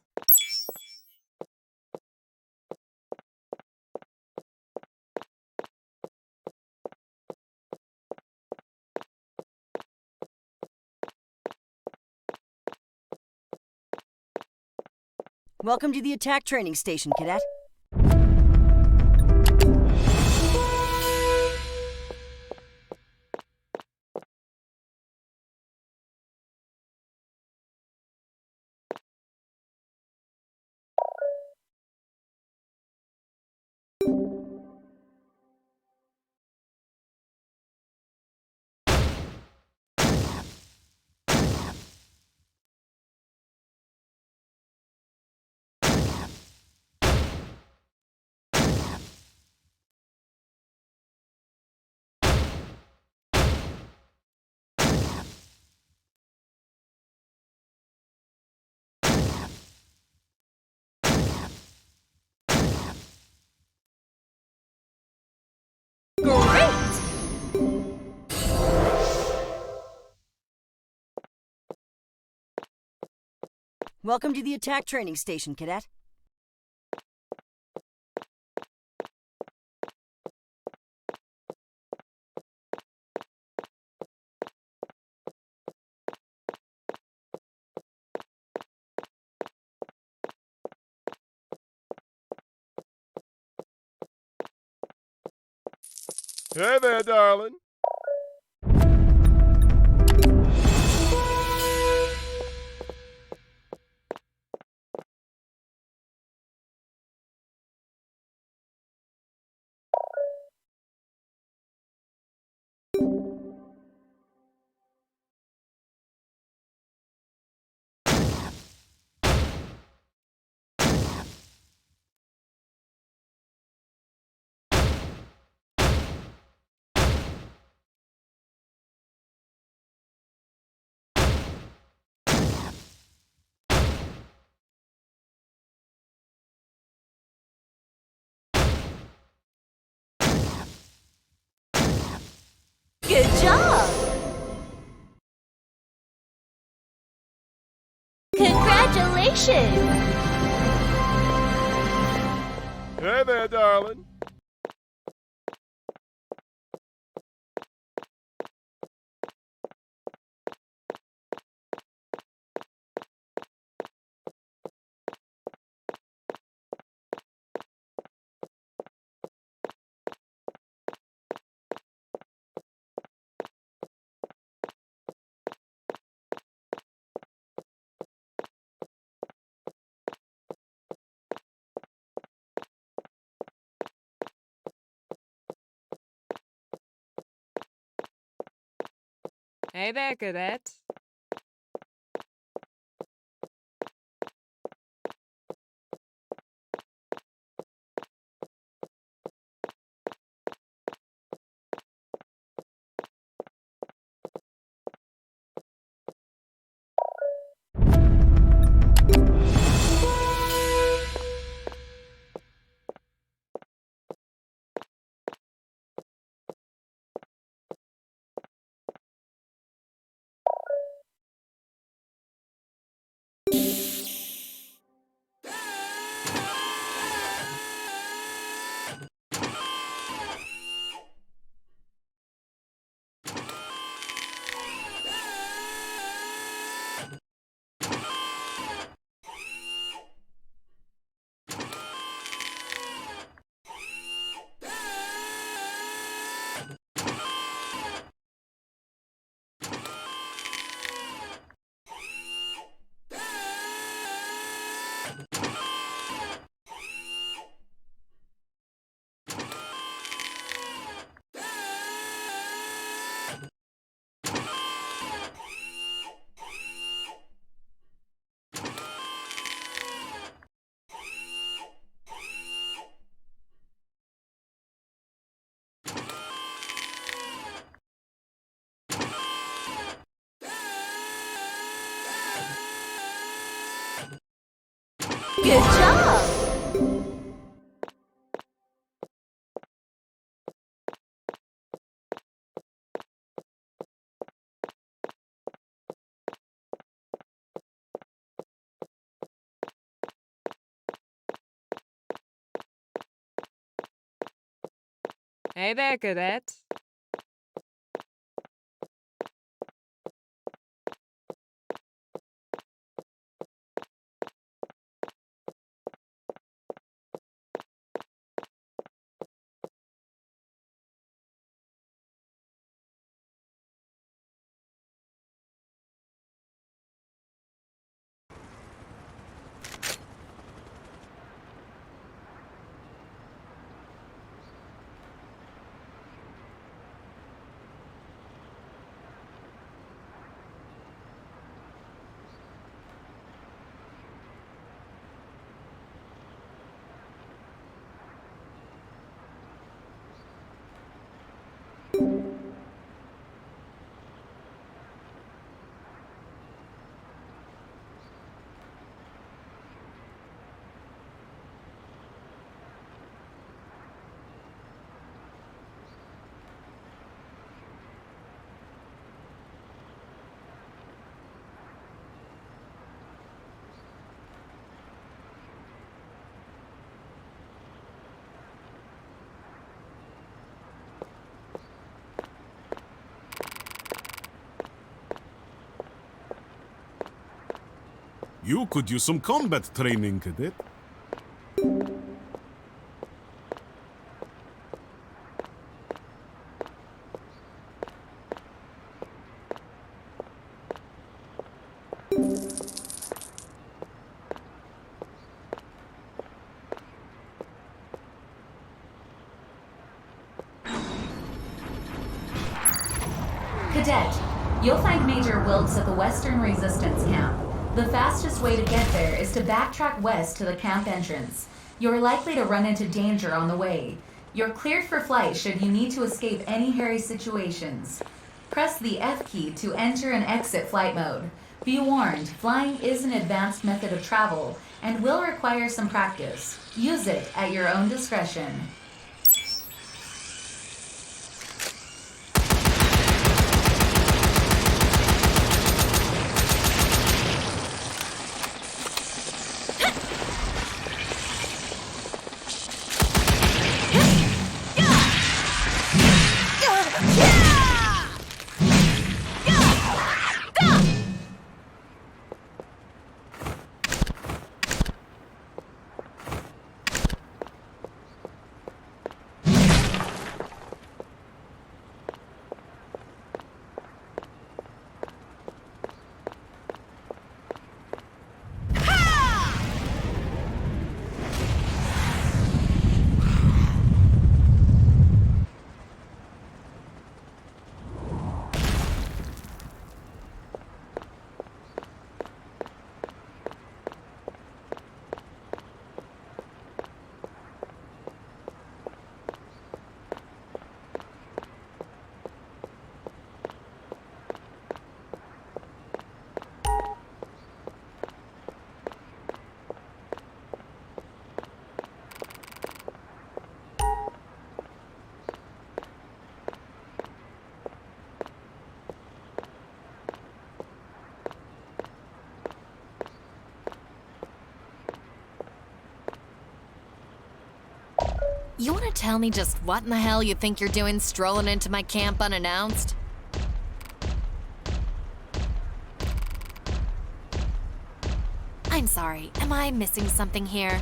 Welcome to the attack training station, Cadet. Welcome to the attack training station, Cadet. Hey there, darling. Good job! Congratulations! Hey there, darling. Hey there, Cadet. Good job! Hey there, Cadet. You could use some combat training, Cadet. Cadet, you'll find Major Wilkes at the Western Resistance Camp. The fastest way to get there is to backtrack west to the camp entrance. You're likely to run into danger on the way. You're cleared for flight should you need to escape any hairy situations. Press the F key to enter and exit flight mode. Be warned, flying is an advanced method of travel and will require some practice. Use it at your own discretion. You want to tell me just what in the hell you think you're doing strolling into my camp unannounced? I'm sorry, am I missing something here?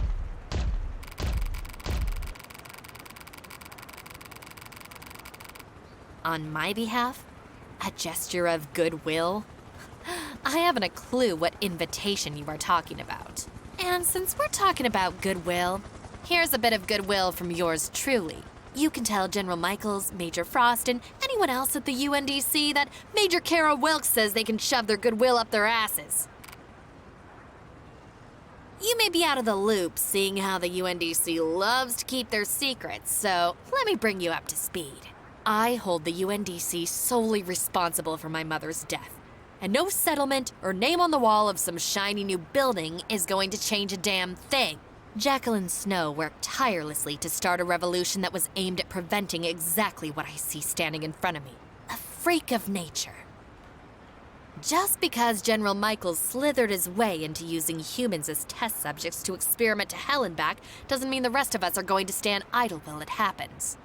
On my behalf? A gesture of goodwill? I haven't a clue what invitation you are talking about. And since we're talking about goodwill, here's a bit of goodwill from yours truly. You can tell General Michaels, Major Frost, and anyone else at the UNDC that Major Kara Wilkes says they can shove their goodwill up their asses. You may be out of the loop, seeing how the UNDC loves to keep their secrets, so let me bring you up to speed. I hold the UNDC solely responsible for my mother's death, and no settlement or name on the wall of some shiny new building is going to change a damn thing. Jacqueline Snow worked tirelessly to start a revolution that was aimed at preventing exactly what I see standing in front of me. A freak of nature. Just because General Michaels slithered his way into using humans as test subjects to experiment to hell and back doesn't mean the rest of us are going to stand idle while it happens.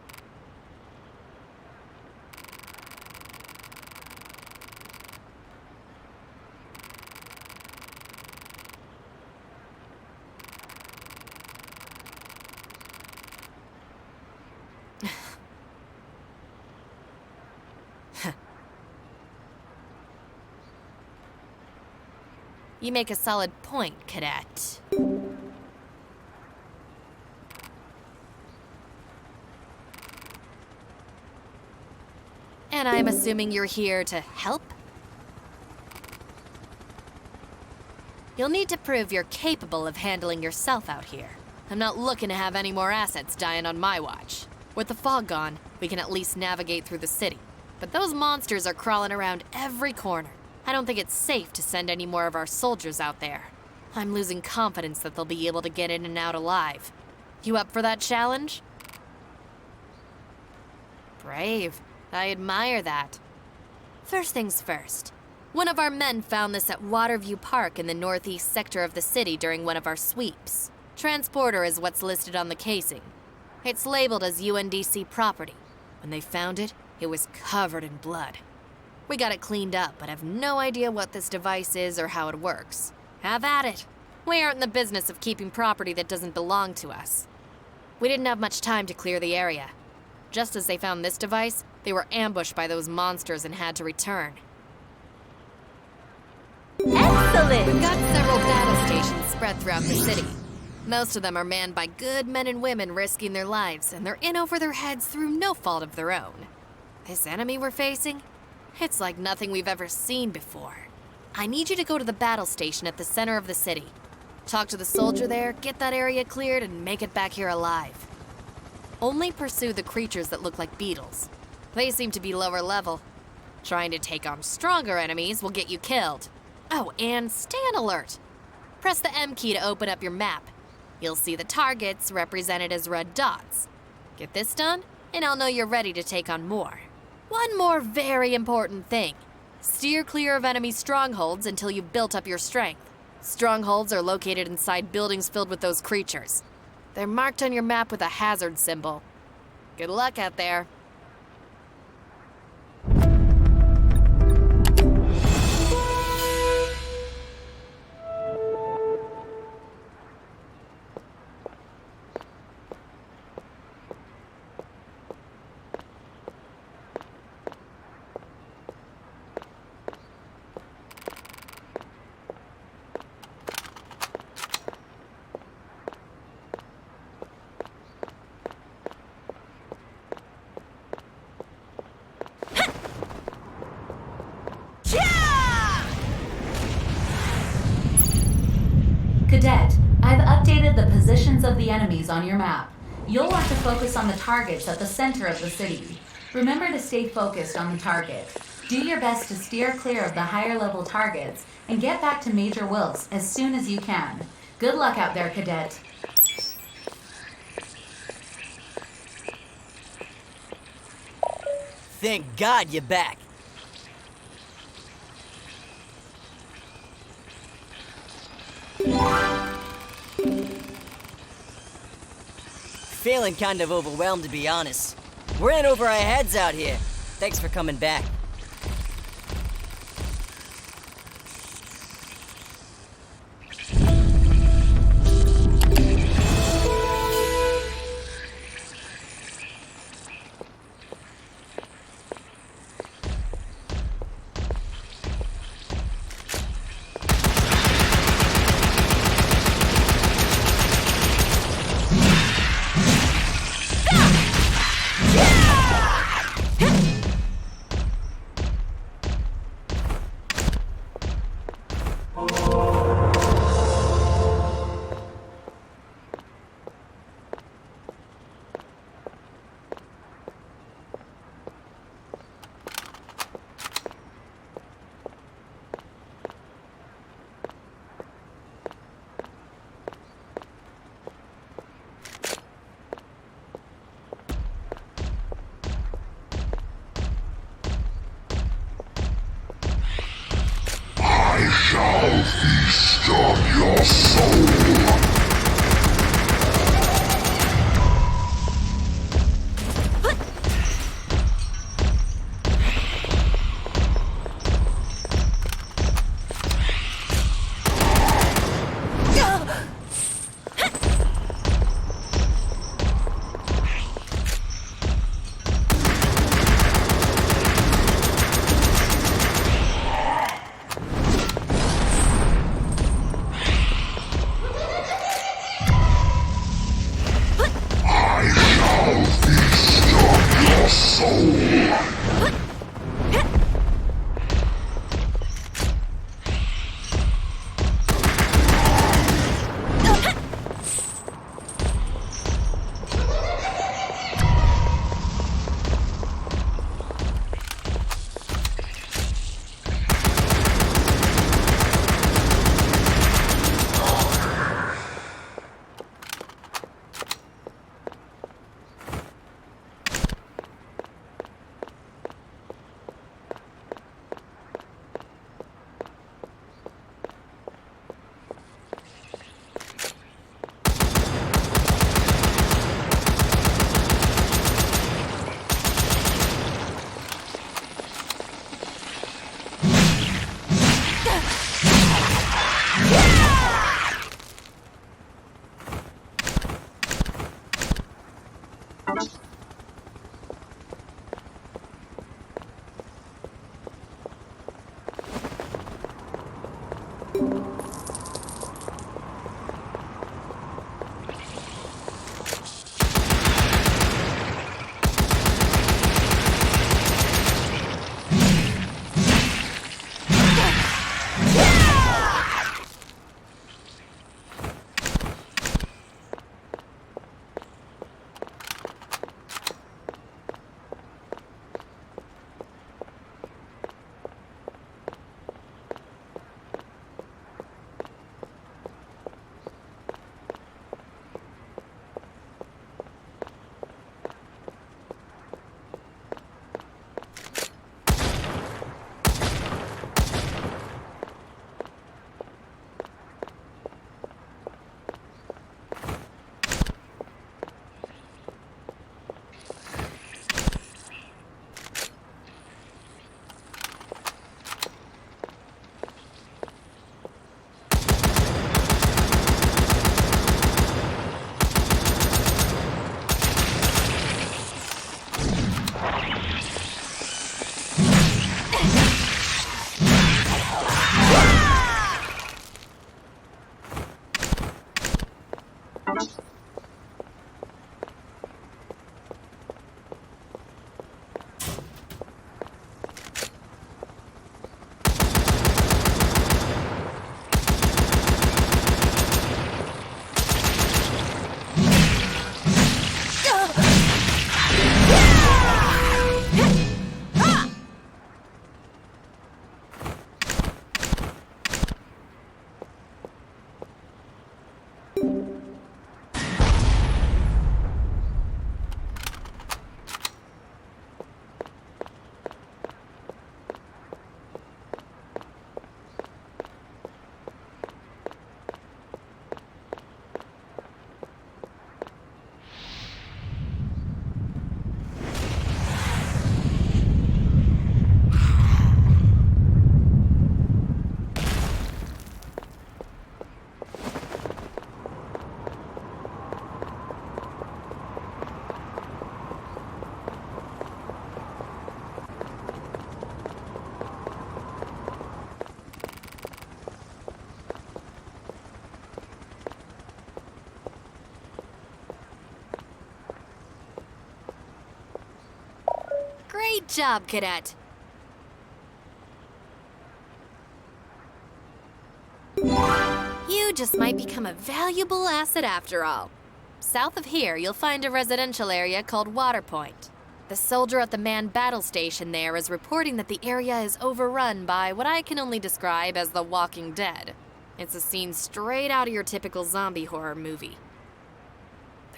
You make a solid point, Cadet. And I'm assuming you're here to help? You'll need to prove you're capable of handling yourself out here. I'm not looking to have any more assets dying on my watch. With the fog gone, we can at least navigate through the city. But those monsters are crawling around every corner. I don't think it's safe to send any more of our soldiers out there. I'm losing confidence that they'll be able to get in and out alive. You up for that challenge? Brave. I admire that. First things first. One of our men found this at Waterview Park in the northeast sector of the city during one of our sweeps. Transporter is what's listed on the casing. It's labeled as UNDC property. When they found it, it was covered in blood. We got it cleaned up, but have no idea what this device is or how it works. Have at it. We aren't in the business of keeping property that doesn't belong to us. We didn't have much time to clear the area. Just as they found this device, they were ambushed by those monsters and had to return. Excellent! We've got several battle stations spread throughout the city. Most of them are manned by good men and women risking their lives, and they're in over their heads through no fault of their own. This enemy we're facing? It's like nothing we've ever seen before. I need you to go to the battle station at the center of the city. Talk to the soldier there, get that area cleared, and make it back here alive. Only pursue the creatures that look like beetles. They seem to be lower level. Trying to take on stronger enemies will get you killed. Oh, and stay on alert. Press the M key to open up your map. You'll see the targets represented as red dots. Get this done, and I'll know you're ready to take on more. One more very important thing. Steer clear of enemy strongholds until you've built up your strength. Strongholds are located inside buildings filled with those creatures. They're marked on your map with a hazard symbol. Good luck out there. Cadet, I've updated the positions of the enemies on your map. You'll want to focus on the targets at the center of the city. Remember to stay focused on the target. Do your best to steer clear of the higher level targets and get back to Major Wilkes as soon as you can. Good luck out there, Cadet. Thank God you're back. Feeling kind of overwhelmed, to be honest. We're in over our heads out here. Thanks for coming back. shall feast on your soul. Great job, Cadet! You just might become a valuable asset after all. South of here, you'll find a residential area called Waterpoint. The soldier at the manned battle station there is reporting that the area is overrun by what I can only describe as the Walking Dead. It's a scene straight out of your typical zombie horror movie.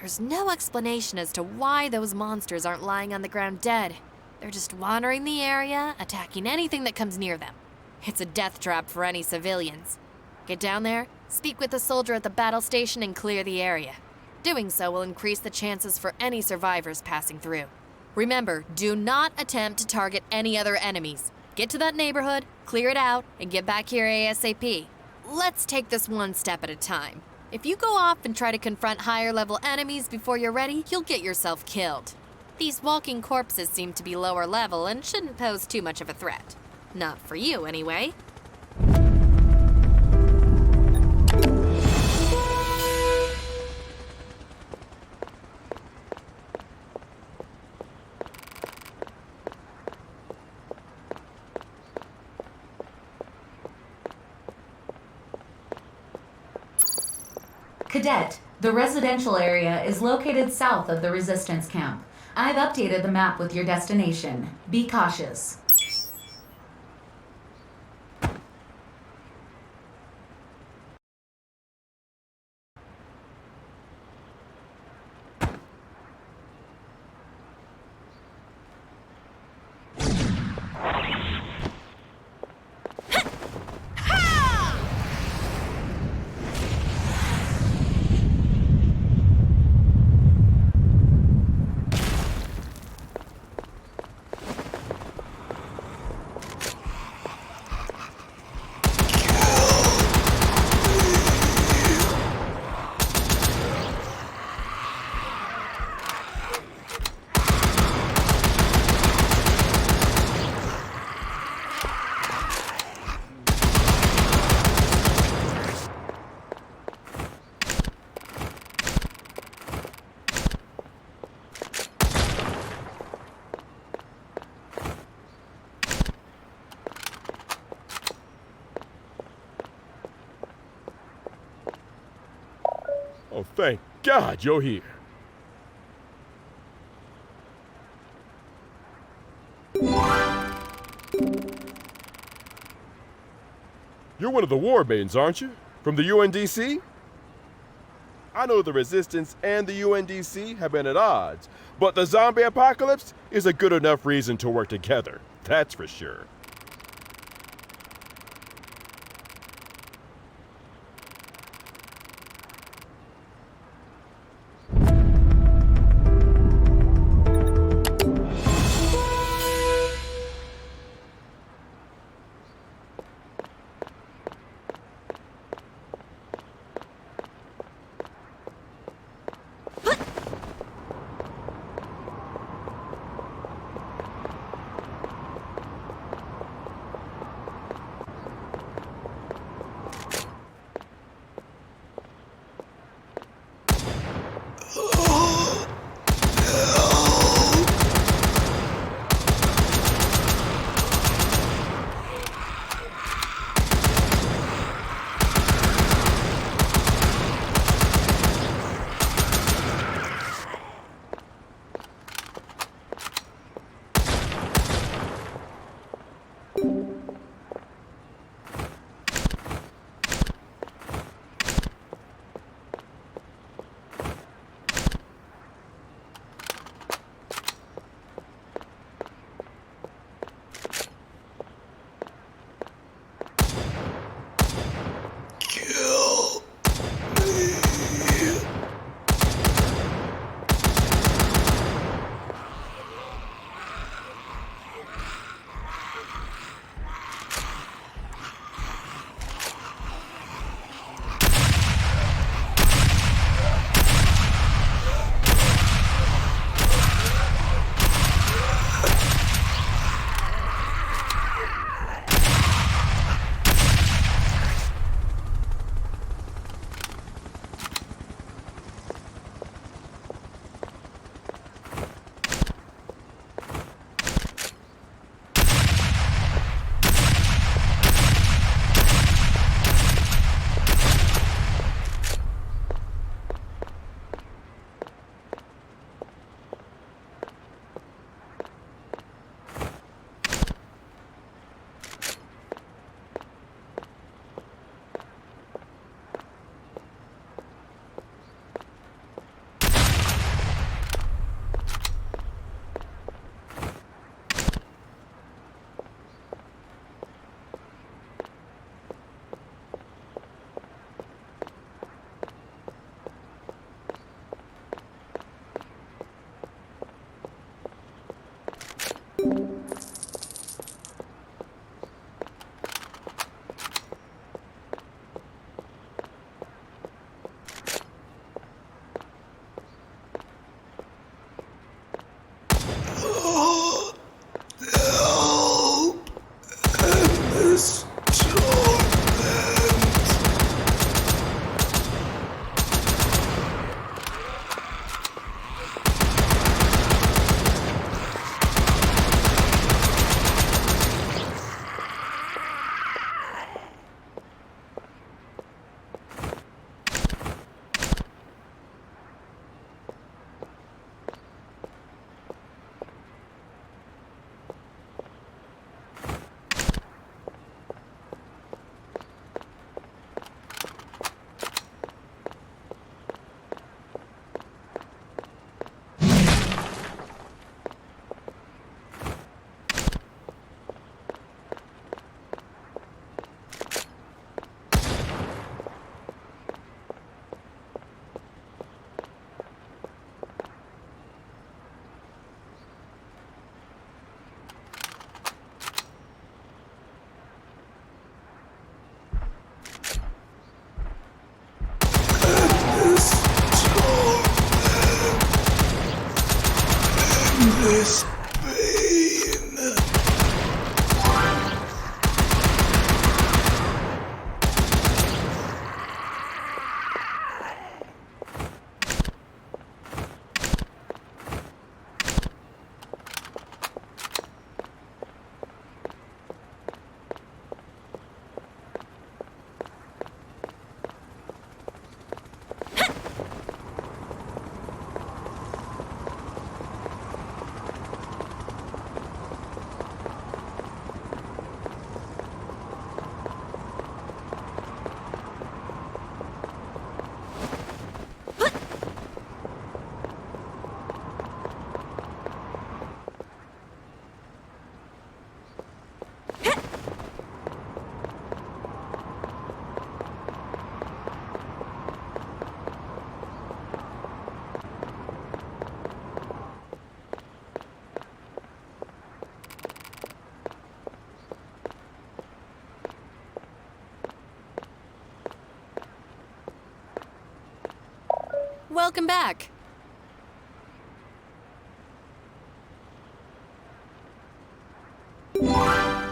There's no explanation as to why those monsters aren't lying on the ground dead. They're just wandering the area, attacking anything that comes near them. It's a death trap for any civilians. Get down there, speak with the soldier at the battle station, and clear the area. Doing so will increase the chances for any survivors passing through. Remember, do not attempt to target any other enemies. Get to that neighborhood, clear it out, and get back here ASAP. Let's take this one step at a time. If you go off and try to confront higher-level enemies before you're ready, you'll get yourself killed. These walking corpses seem to be lower level and shouldn't pose too much of a threat. Not for you, anyway. Cadet, the residential area is located south of the resistance camp. I've updated the map with your destination. Be cautious. Oh, thank God you're here. You're one of the war maidens, aren't you? From the UNDC? I know the Resistance and the UNDC have been at odds, but the zombie apocalypse is a good enough reason to work together, that's for sure. This pain. Welcome back.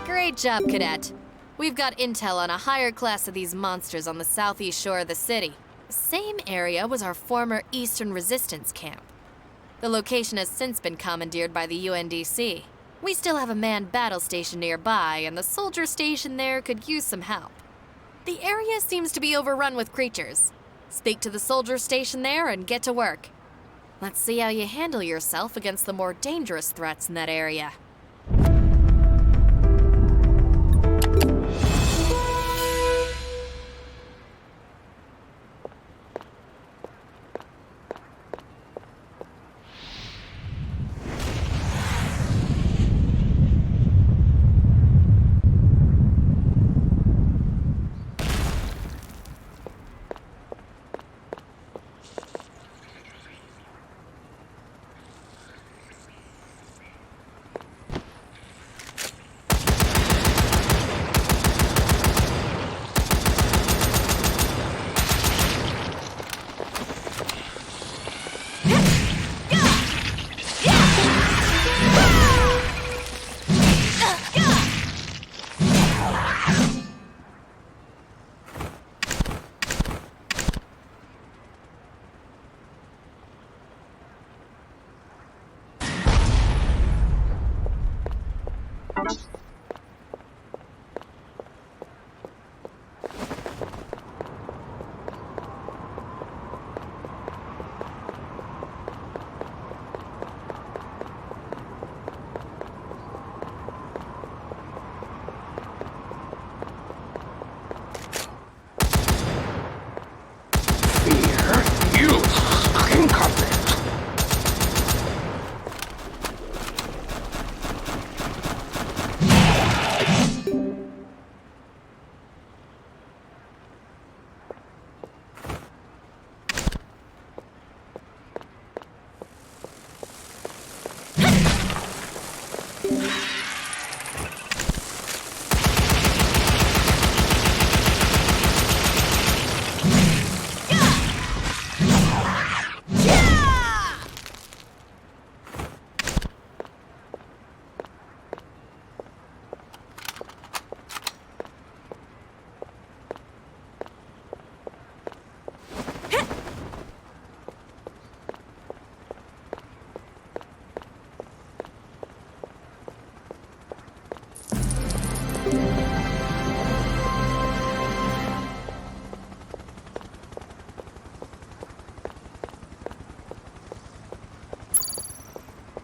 Great job, Cadet. We've got intel on a higher class of these monsters on the southeast shore of the city. The same area was our former Eastern Resistance camp. The location has since been commandeered by the UNDC. We still have a manned battle station nearby, and the soldier station there could use some help. The area seems to be overrun with creatures. Speak to the soldier station there and get to work. Let's see how you handle yourself against the more dangerous threats in that area.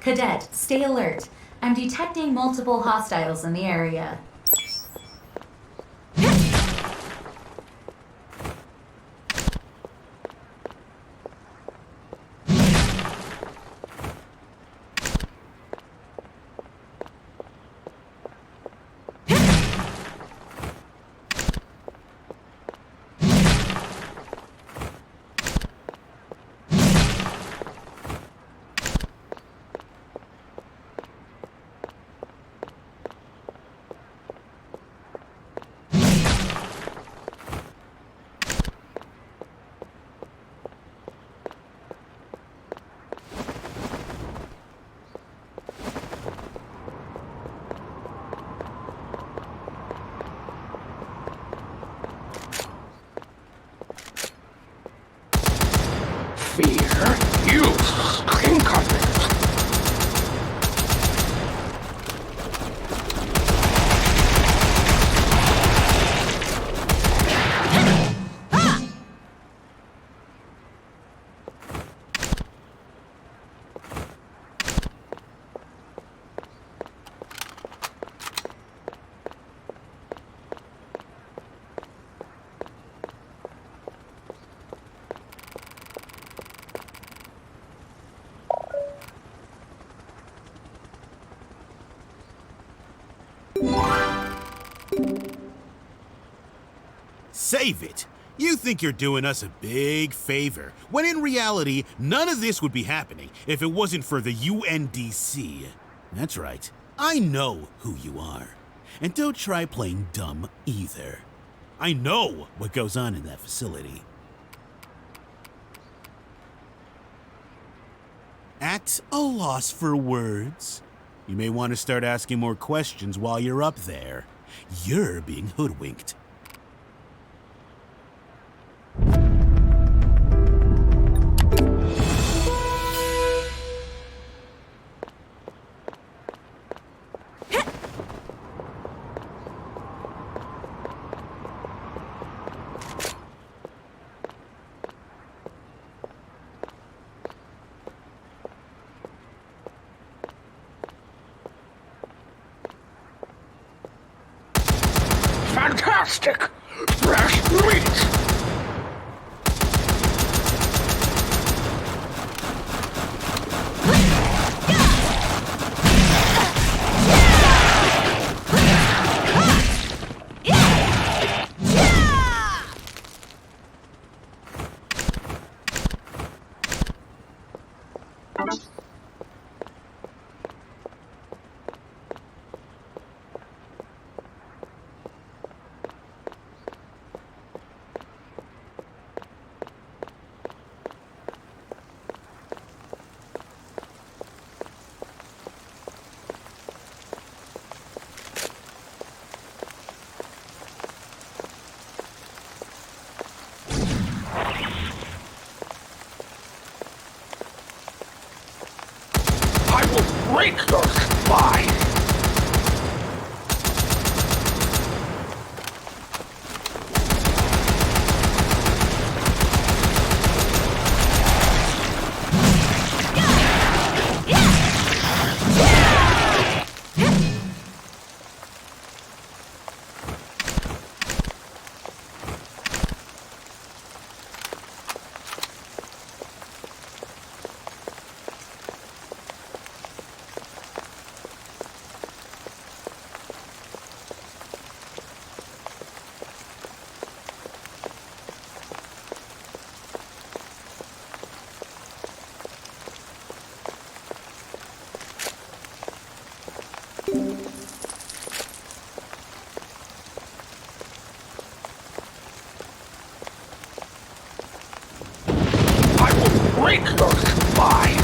Cadet, stay alert. I'm detecting multiple hostiles in the area. save it. You think you're doing us a big favor, when in reality, none of this would be happening if it wasn't for the UNDC. That's right. I know who you are. And don't try playing dumb either. I know what goes on in that facility. At a loss for words. You may want to start asking more questions while you're up there. You're being hoodwinked. Fantastic! Fresh meat! Break your spine! Break your spine!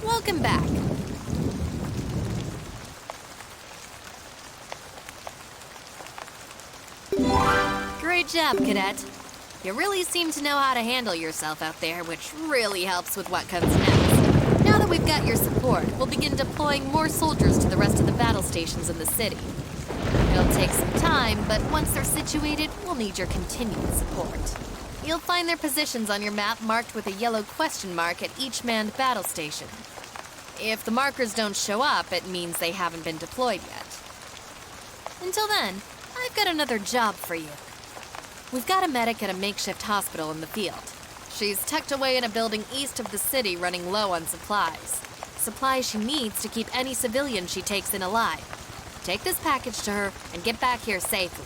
Welcome back. Great job, Cadet. You really seem to know how to handle yourself out there, which really helps with what comes next. Now that we've got your support, we'll begin deploying more soldiers to the rest of the battle stations in the city. It'll take some time, but once they're situated, we'll need your continued support. You'll find their positions on your map marked with a yellow question mark at each manned battle station. If the markers don't show up, it means they haven't been deployed yet. Until then, I've got another job for you. We've got a medic at a makeshift hospital in the field. She's tucked away in a building east of the city running low on supplies. Supplies she needs to keep any civilian she takes in alive. Take this package to her and get back here safely.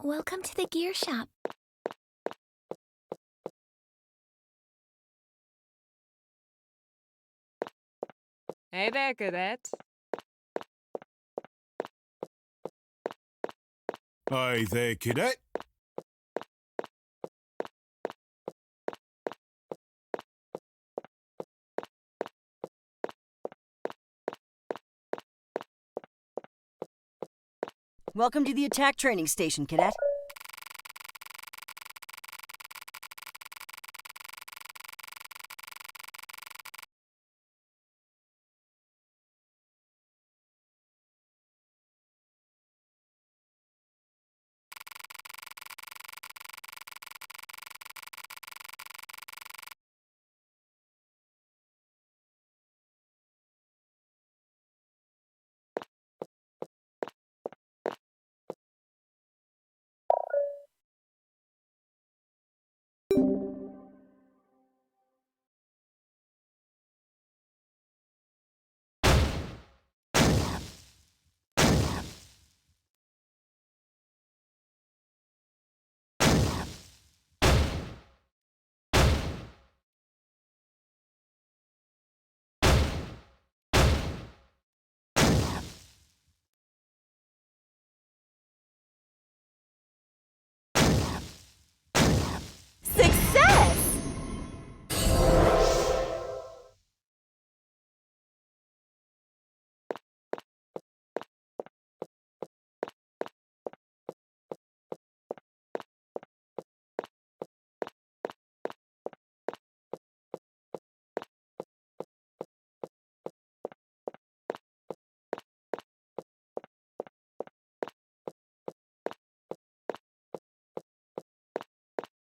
Welcome to the gear shop. Hey there, Cadet. Hi there, Cadet. Welcome to the attack training station, Cadet.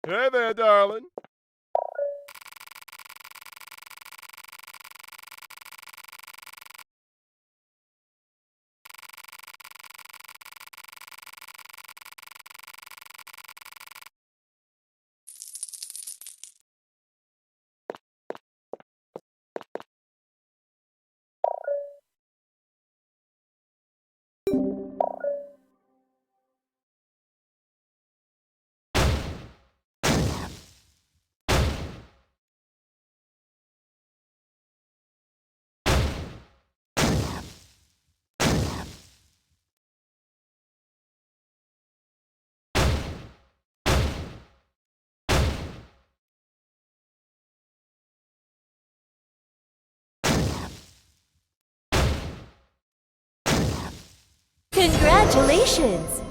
Hey there, darling. Congratulations!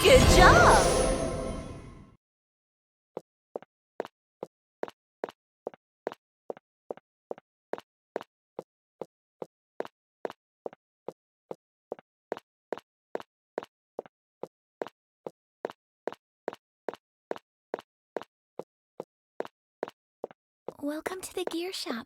Good job! Welcome to the gear shop.